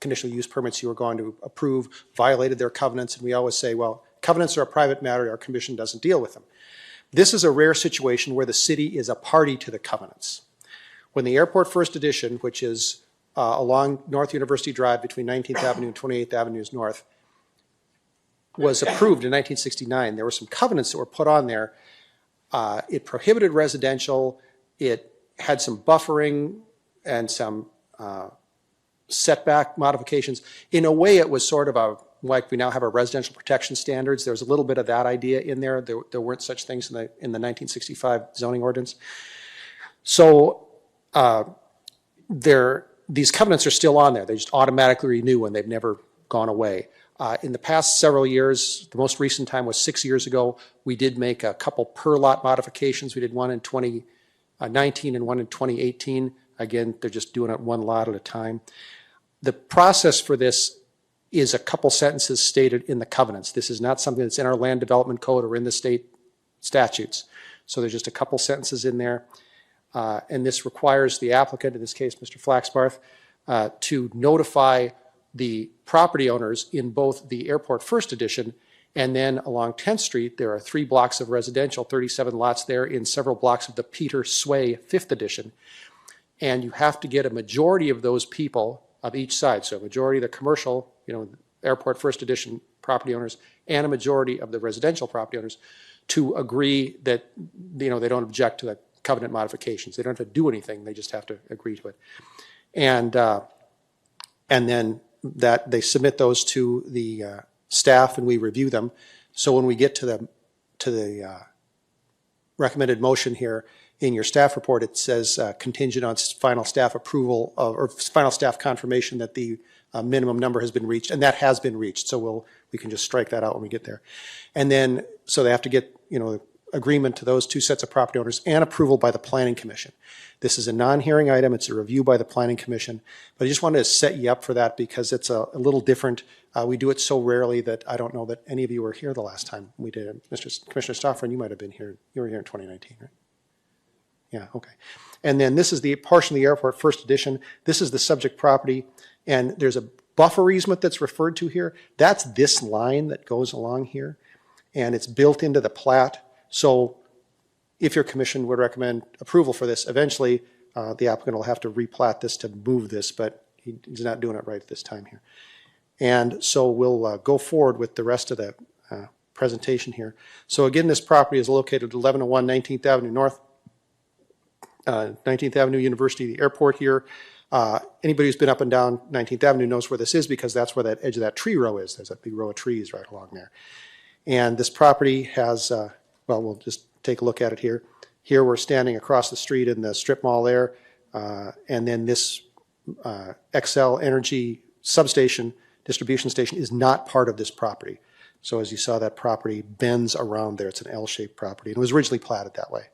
conditional use permits you were going to approve violated their covenants. And we always say, well, covenants are a private matter. Our commission doesn't deal with them. This is a rare situation where the city is a party to the covenants. When the Airport First Edition, which is along North University Drive between 19th Avenue and 28th Avenues North, was approved in 1969, there were some covenants that were put on there. It prohibited residential. It had some buffering and some setback modifications. In a way, it was sort of like we now have our residential protection standards. There was a little bit of that idea in there. There weren't such things in the 1965 zoning ordinance. So these covenants are still on there. They just automatically renew and they've never gone away. In the past several years, the most recent time was 6 years ago, we did make a couple per lot modifications. We did one in 2019 and one in 2018. Again, they're just doing it one lot at a time. The process for this is a couple sentences stated in the covenants. This is not something that's in our land development code or in the state statutes. So there's just a couple sentences in there. And this requires the applicant, in this case, Mr. Flaxbarth, to notify the property owners in both the Airport First Edition and then along 10th Street, there are 3 blocks of residential, 37 lots there in several blocks of the Peter Sway 5th Edition. And you have to get a majority of those people of each side. So a majority of the commercial, Airport First Edition property owners and a majority of the residential property owners to agree that, they don't object to the covenant modifications. They don't have to do anything. They just have to agree to it. And then that they submit those to the staff and we review them. So when we get to the recommended motion here in your staff report, it says contingent on final staff approval or final staff confirmation that the minimum number has been reached, and that has been reached. So we can just strike that out when we get there. And then, so they have to get, agreement to those 2 sets of property owners and approval by the Planning Commission. This is a non-hearing item. It's a review by the Planning Commission. But I just wanted to set you up for that because it's a little different. We do it so rarely that I don't know that any of you were here the last time we did it. Commissioner Stoffren, you might have been here. You were here in 2019, right? Yeah, okay. And then this is the portion of the airport, first edition. This is the subject property, and there's a buffer easement that's referred to here. That's this line that goes along here, and it's built into the plat. So if your commission would recommend approval for this, eventually the applicant will have to replat this to move this, but he's not doing it right at this time here. And so we'll go forward with the rest of the presentation here. So again, this property is located at 1101 19th Avenue North, 19th Avenue, University, the airport here. Anybody who's been up and down 19th Avenue knows where this is because that's where that edge of that tree row is. There's a big row of trees right along there. And this property has, well, we'll just take a look at it here. Here we're standing across the street in the strip mall there. And then this XL Energy substation, distribution station, is not part of this property. So as you saw, that property bends around there. It's an L-shaped property. And it was originally platted that way.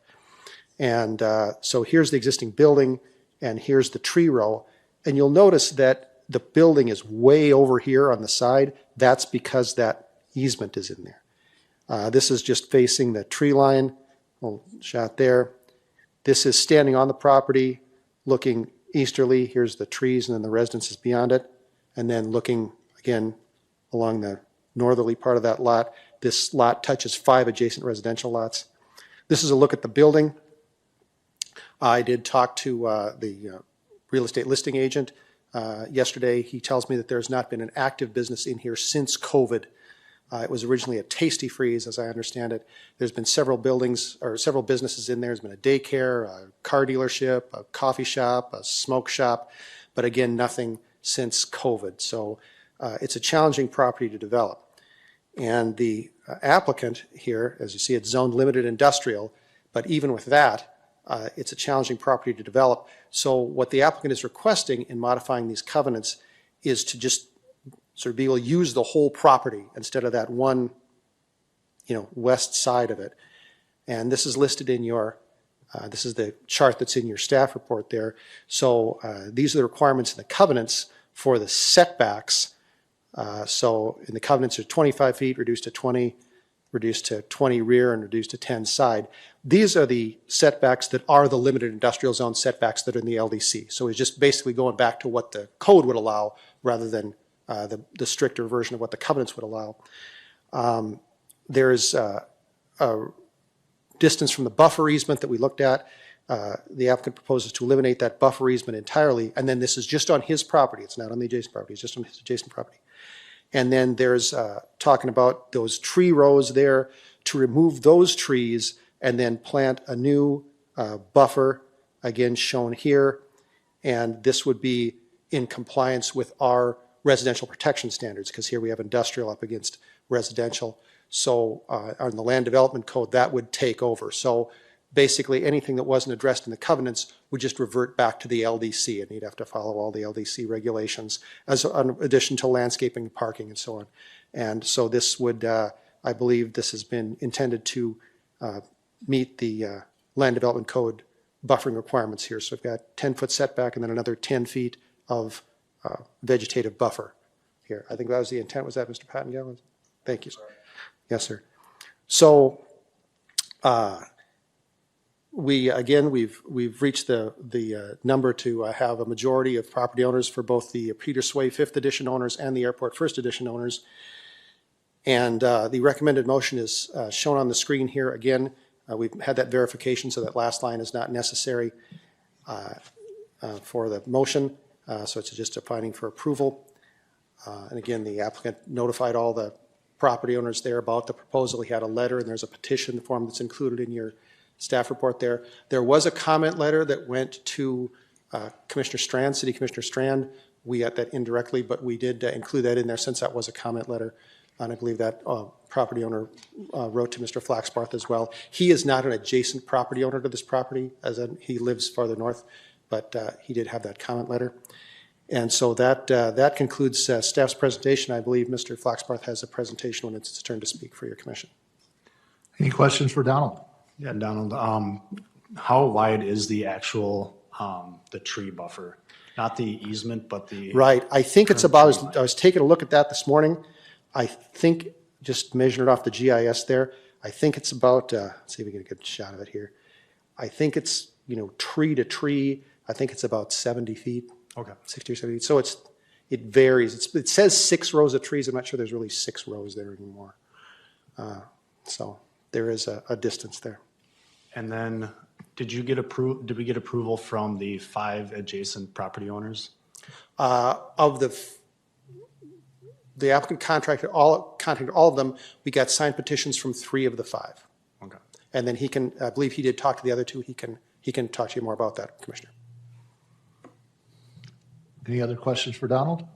And so here's the existing building, and here's the tree row. And you'll notice that the building is way over here on the side. That's because that easement is in there. This is just facing the tree line, little shot there. This is standing on the property, looking easterly. Here's the trees, and then the residences beyond it. And then looking, again, along the northerly part of that lot. This lot touches 5 adjacent residential lots. This is a look at the building. I did talk to the real estate listing agent yesterday. He tells me that there's not been an active business in here since COVID. It was originally a Tasty Freeze, as I understand it. There's been several buildings or several businesses in there. There's been a daycare, a car dealership, a coffee shop, a smoke shop, but again, nothing since COVID. So it's a challenging property to develop. And the applicant here, as you see, it's zoned limited industrial, but even with that, it's a challenging property to develop. So what the applicant is requesting in modifying these covenants is to just sort of be able to use the whole property instead of that one, west side of it. And this is listed in your, this is the chart that's in your staff report there. So these are the requirements in the covenants for the setbacks. So in the covenants are 25 feet, reduced to 20, reduced to 20 rear, and reduced to 10 side. These are the setbacks that are the limited industrial zone setbacks that are in the LDC. So it's just basically going back to what the code would allow rather than the stricter version of what the covenants would allow. There's a distance from the buffer easement that we looked at. The applicant proposes to eliminate that buffer easement entirely, and then this is just on his property. It's not on the adjacent property. It's just on his adjacent property. And then there's talking about those tree rows there, to remove those trees and then plant a new buffer, again shown here. And this would be in compliance with our residential protection standards, because here we have industrial up against residential. So on the land development code, that would take over. So basically anything that wasn't addressed in the covenants would just revert back to the LDC, and you'd have to follow all the LDC regulations, as in addition to landscaping, parking, and so on. And so this would, I believe this has been intended to meet the land development code buffering requirements here. So we've got 10-foot setback and then another 10 feet of vegetative buffer here. I think that was the intent. Was that Mr. Pattengale? Thank you. Yes, sir. So we've reached the number to have a majority of property owners for both the Peter Sway 5th edition owners and the airport 1st edition owners. And the recommended motion is shown on the screen here. Again, we've had that verification, so that last line is not necessary for the motion. So it's just a finding for approval. And again, the applicant notified all the property owners there about the proposal. He had a letter, and there's a petition form that's included in your staff report there. There was a comment letter that went to Commissioner Strand, City Commissioner Strand. We got that indirectly, but we did include that in there since that was a comment letter. And I believe that property owner wrote to Mr. Flaxbarth as well. He is not an adjacent property owner to this property, as in he lives farther north, but he did have that comment letter. And so that concludes staff's presentation. I believe Mr. Flaxbarth has a presentation when it's his turn to speak for your commission. Any questions for Donald? Yeah, Donald, how wide is the actual, the tree buffer? Not the easement, but the... Right. I think it's about, I was taking a look at that this morning. I think, just measuring it off the GIS there, I think it's about, let's see if we get a good shot of it here. I think it's tree to tree, I think it's about 70 feet. Okay. 60 or 70. So it varies. It says 6 rows of trees. I'm not sure there's really 6 rows there anymore. So there is a distance there. And then, did we get approval from the 5 adjacent property owners? Of the applicant contacted all of them. We got signed petitions from 3 of the 5. Okay. And then I believe he did talk to the other 2. He can talk to you more about that, Commissioner. Any other questions for Donald?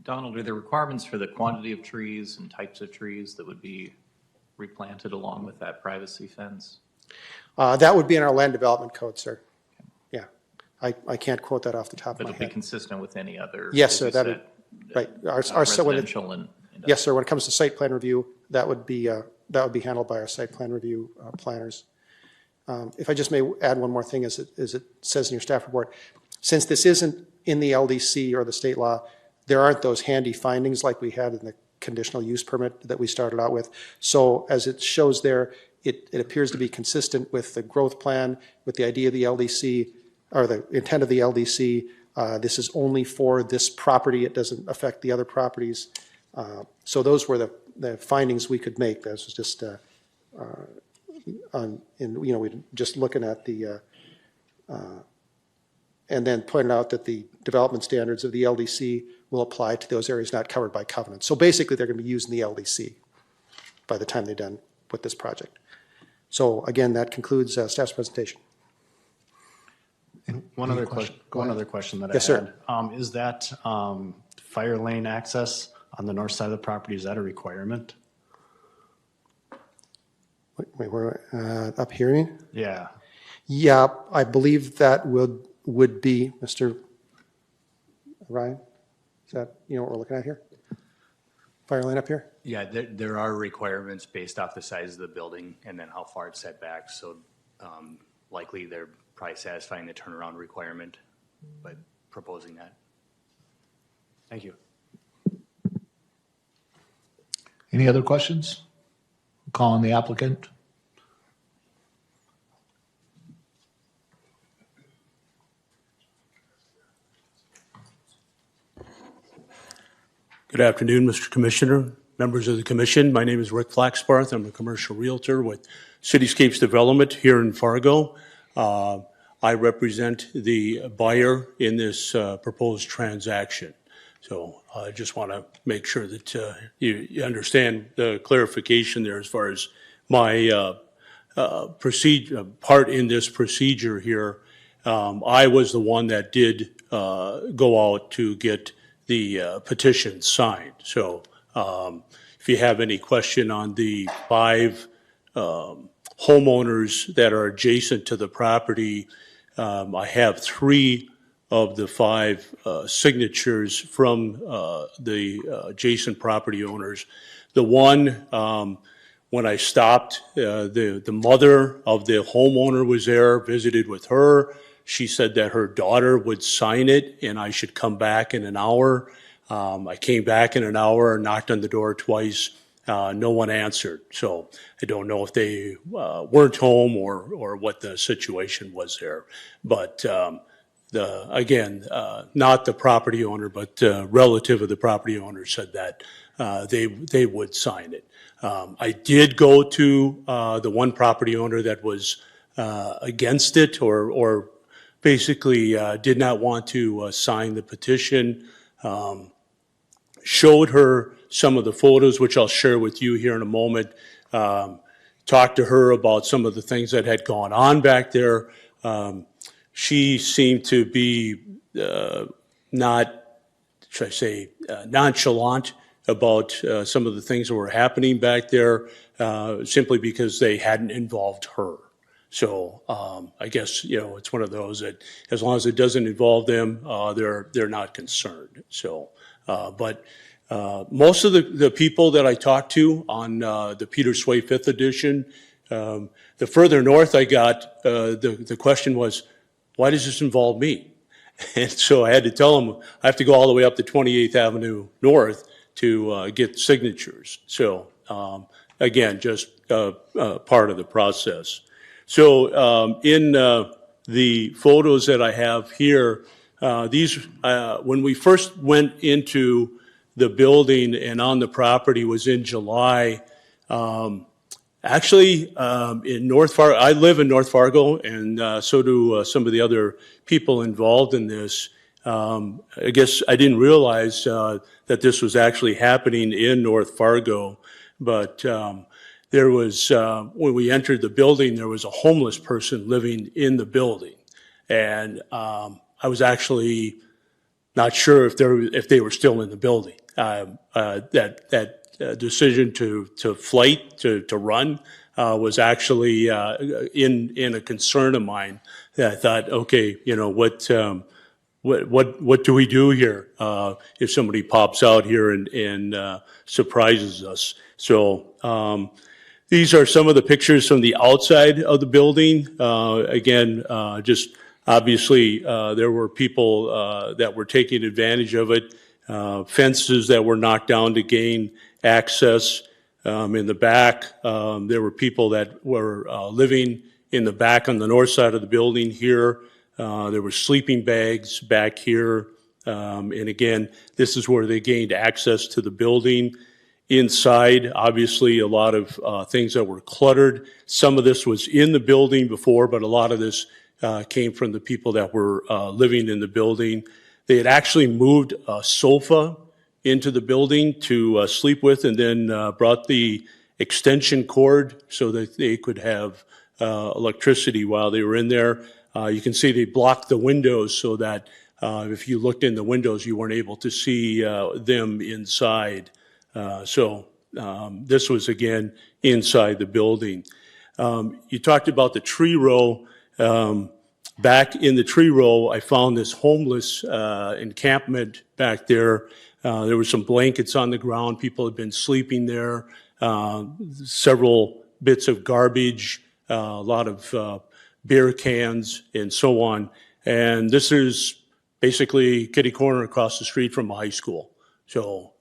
Donald, are there requirements for the quantity of trees and types of trees that would be replanted along with that privacy fence? That would be in our land development code, sir. Yeah. I can't quote that off the top of my But it'll be head. consistent with any other. Yes, sir. as you Right. said, residential and. Yes, sir. When it comes to site plan review, that would be handled by our site plan review planners. If I just may add one more thing, as it says in your staff report, since this isn't in the LDC or the state law, there aren't those handy findings like we had in the conditional use permit that we started out with. So as it shows there, it appears to be consistent with the growth plan, with the idea of the LDC, or the intent of the LDC. This is only for this property. It doesn't affect the other properties. So those were the findings we could make. This was just we just looking at the and then pointed out that the development standards of the LDC will apply to those areas not covered by covenant. So basically, they're going to be using the LDC by the time they're done with this project. So again, that concludes staff's presentation. One other question that I had. Yes, sir. Is that fire lane access on the north side of the property, is that a requirement? Wait, we're up here, you mean? Yeah. Yeah, I believe that would be, Mr. Ryan? Is that, what we're looking at here? Fire lane up here? Yeah, there are requirements based off the size of the building and then how far it's set back. So likely they're probably satisfying the turnaround requirement, but proposing that. Thank you. Any other questions? Call on the applicant. Good afternoon, Mr. Commissioner, members of the commission. My name is Rick Flaxbarth. I'm a commercial realtor with Cityscapes Development here in Fargo. I represent the buyer in this proposed transaction. So I just want to make sure that you understand the clarification there as far as my part in this procedure here. I was the one that did go out to get the petition signed. So if you have any question on the 5 homeowners that are adjacent to the property, I have 3 of the 5 signatures from the adjacent property owners. The one, when I stopped, the mother of the homeowner was there, visited with her. She said that her daughter would sign it and I should come back in an hour. I came back in an hour, knocked on the door twice. No one answered. So I don't know if they weren't home or what the situation was there. But again, not the property owner, but relative of the property owner said that they would sign it. I did go to the one property owner that was against it or basically did not want to sign the petition. Showed her some of the photos, which I'll share with you here in a moment. Talked to her about some of the things that had gone on back there. She seemed to be not, should I say, nonchalant about some of the things that were happening back there, simply because they hadn't involved her. So I guess it's one of those that, as long as it doesn't involve them, they're not concerned. So, but most of the people that I talked to on the Peter Sway 5th edition, the further north I got, the question was, why does this involve me? And so I had to tell them I have to go all the way up to 28th Avenue North to get signatures. So again, just part of the process. So in the photos that I have here, when we first went into the building and on the property was in July. Actually, in North Fargo, I live in North Fargo, and so do some of the other people involved in this. I guess I didn't realize that this was actually happening in North Fargo, but there was, when we entered the building, there was a homeless person living in the building. And I was actually not sure if they were still in the building. That decision to flight, to run, was actually in a concern of mine. That I thought, okay, you know, what do we do here if somebody pops out here and surprises us? So these are some of the pictures from the outside of the building. Again, just obviously there were people that were taking advantage of it. Fences that were knocked down to gain access. In the back, there were people that were living in the back on the north side of the building here. There were sleeping bags back here. And again, this is where they gained access to the building. Inside, obviously, a lot of things that were cluttered. Some of this was in the building before, but a lot of this came from the people that were living in the building. They had actually moved a sofa into the building to sleep with, and then brought the extension cord so that they could have electricity while they were in there. You can see they blocked the windows so that if you looked in the windows, you weren't able to see them inside. So this was, again, inside the building. You talked about the tree row. Back in the tree row, I found this homeless encampment back there. There were some blankets on the ground. People had been sleeping there. Several bits of garbage, a lot of beer cans, and so on. And this is basically kitty corner across the street from a high school. So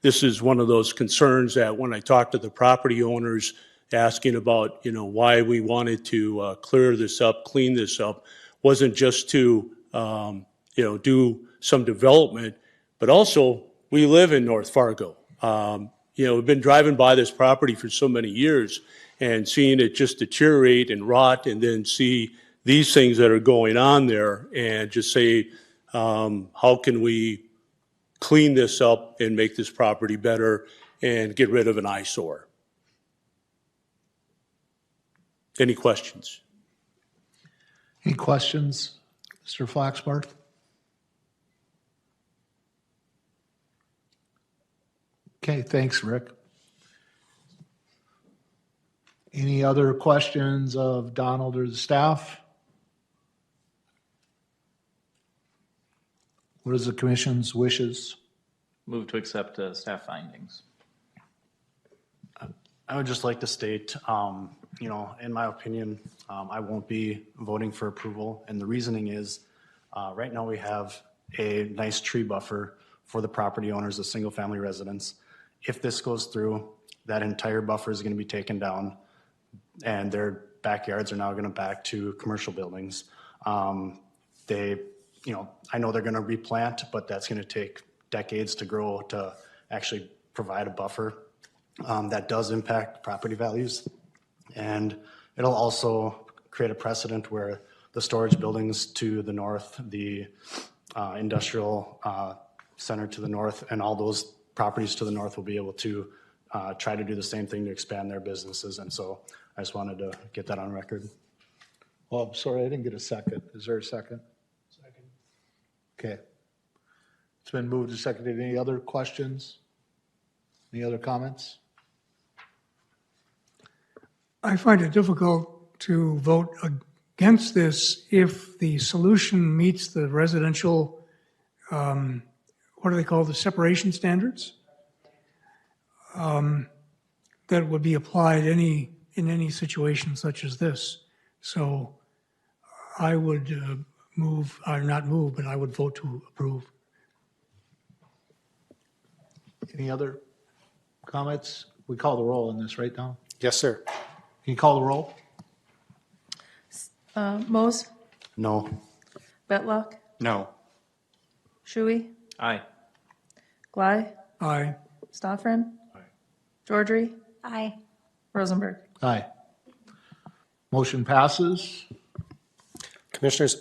this is one of those concerns that when I talked to the property owners asking about, you know, why we wanted to clear this up, clean this up, wasn't just to, you know, do some development, but also we live in North Fargo. You know, we've been driving by this property for so many years and seeing it just deteriorate and rot, and then see these things that are going on there and just say, how can we clean this up and make this property better and get rid of an eyesore? Any questions? Any questions, Mr. Flaxbarth? Okay, thanks, Rick. Any other questions of Donald or the staff? What is the commission's wishes? Move to accept staff findings. I would just like to state, you know, in my opinion, I won't be voting for approval. And the reasoning is, right now we have a nice tree buffer for the property owners, the single-family residents. If this goes through, that entire buffer is going to be taken down, and their backyards are now going to back to commercial buildings. You know, I know they're going to replant, but that's going to take decades to grow to actually provide a buffer. That does impact property values, and it'll also create a precedent where the storage buildings to the north, the industrial center to the north, and all those properties to the north will be able to try to do the same thing to expand their businesses. And so I just wanted to get that on record. Well, I'm sorry, I didn't get a second. Is there a second? Second. Okay. It's been moved and seconded. Any other questions? Any other comments? I find it difficult to vote against this if the solution meets the residential, what do they call the separation standards? That would be applied in any situation such as this. So I would move, or not move, but I would vote to approve. Any other comments? We call the roll on this, right, Don? Yes, sir. Can you call the roll? Mose, No. Betlock, No. Shui, Aye. Glai, Aye. Stoffren. George, Aye. Rosenberg. Aye. Motion passes. Commissioners,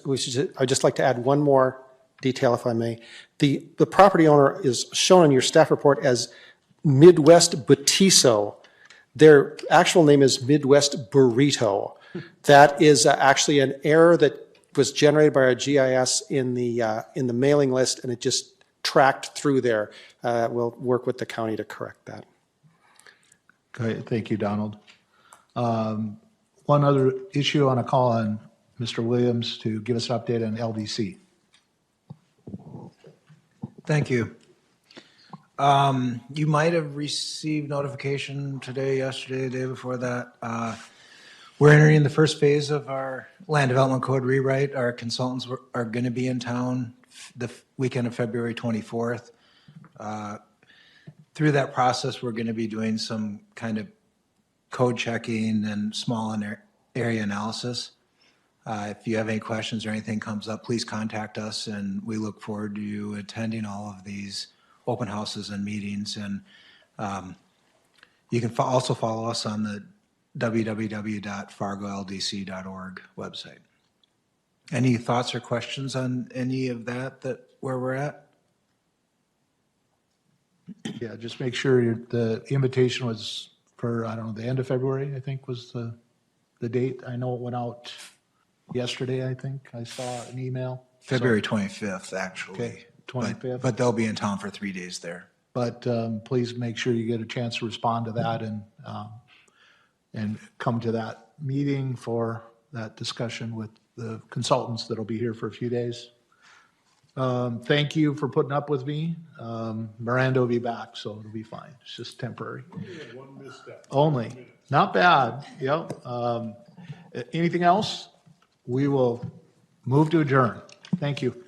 I'd just like to add one more detail, if I may. The property owner is shown in your staff report as Midwest Batiso. Their actual name is Midwest Burrito. That is actually an error that was generated by our GIS in the mailing list, and it just tracked through there. We'll work with the county to correct that. Okay, thank you, Donald. One other issue, I want to call on Mr. Williams to give us an update on LDC. Thank you. You might have received notification today, yesterday, the day before that. We're entering the first phase of our land development code rewrite. Our consultants are going to be in town the weekend of February 24th. Through that process, we're going to be doing some kind of code checking and small area analysis. If you have any questions or anything comes up, please contact us, and we look forward to you attending all of these open houses and meetings. And you can also follow us on the www.fargoldc.org website. Any thoughts or questions on any of that where we're at? Yeah, just make sure the invitation was for, I don't know, the end of February, I think was the date. I know it went out yesterday, I think. I saw an email. February 25th, actually. Okay, 25th. But they'll be in town for 3 days there. But please make sure you get a chance to respond to that and come to that meeting for that discussion with the consultants that'll be here for a few days. Thank you for putting up with me. Miranda will be back, so it'll be fine. It's just temporary. Only. Not bad. Yep. Anything else? We will move to adjourn. Thank you.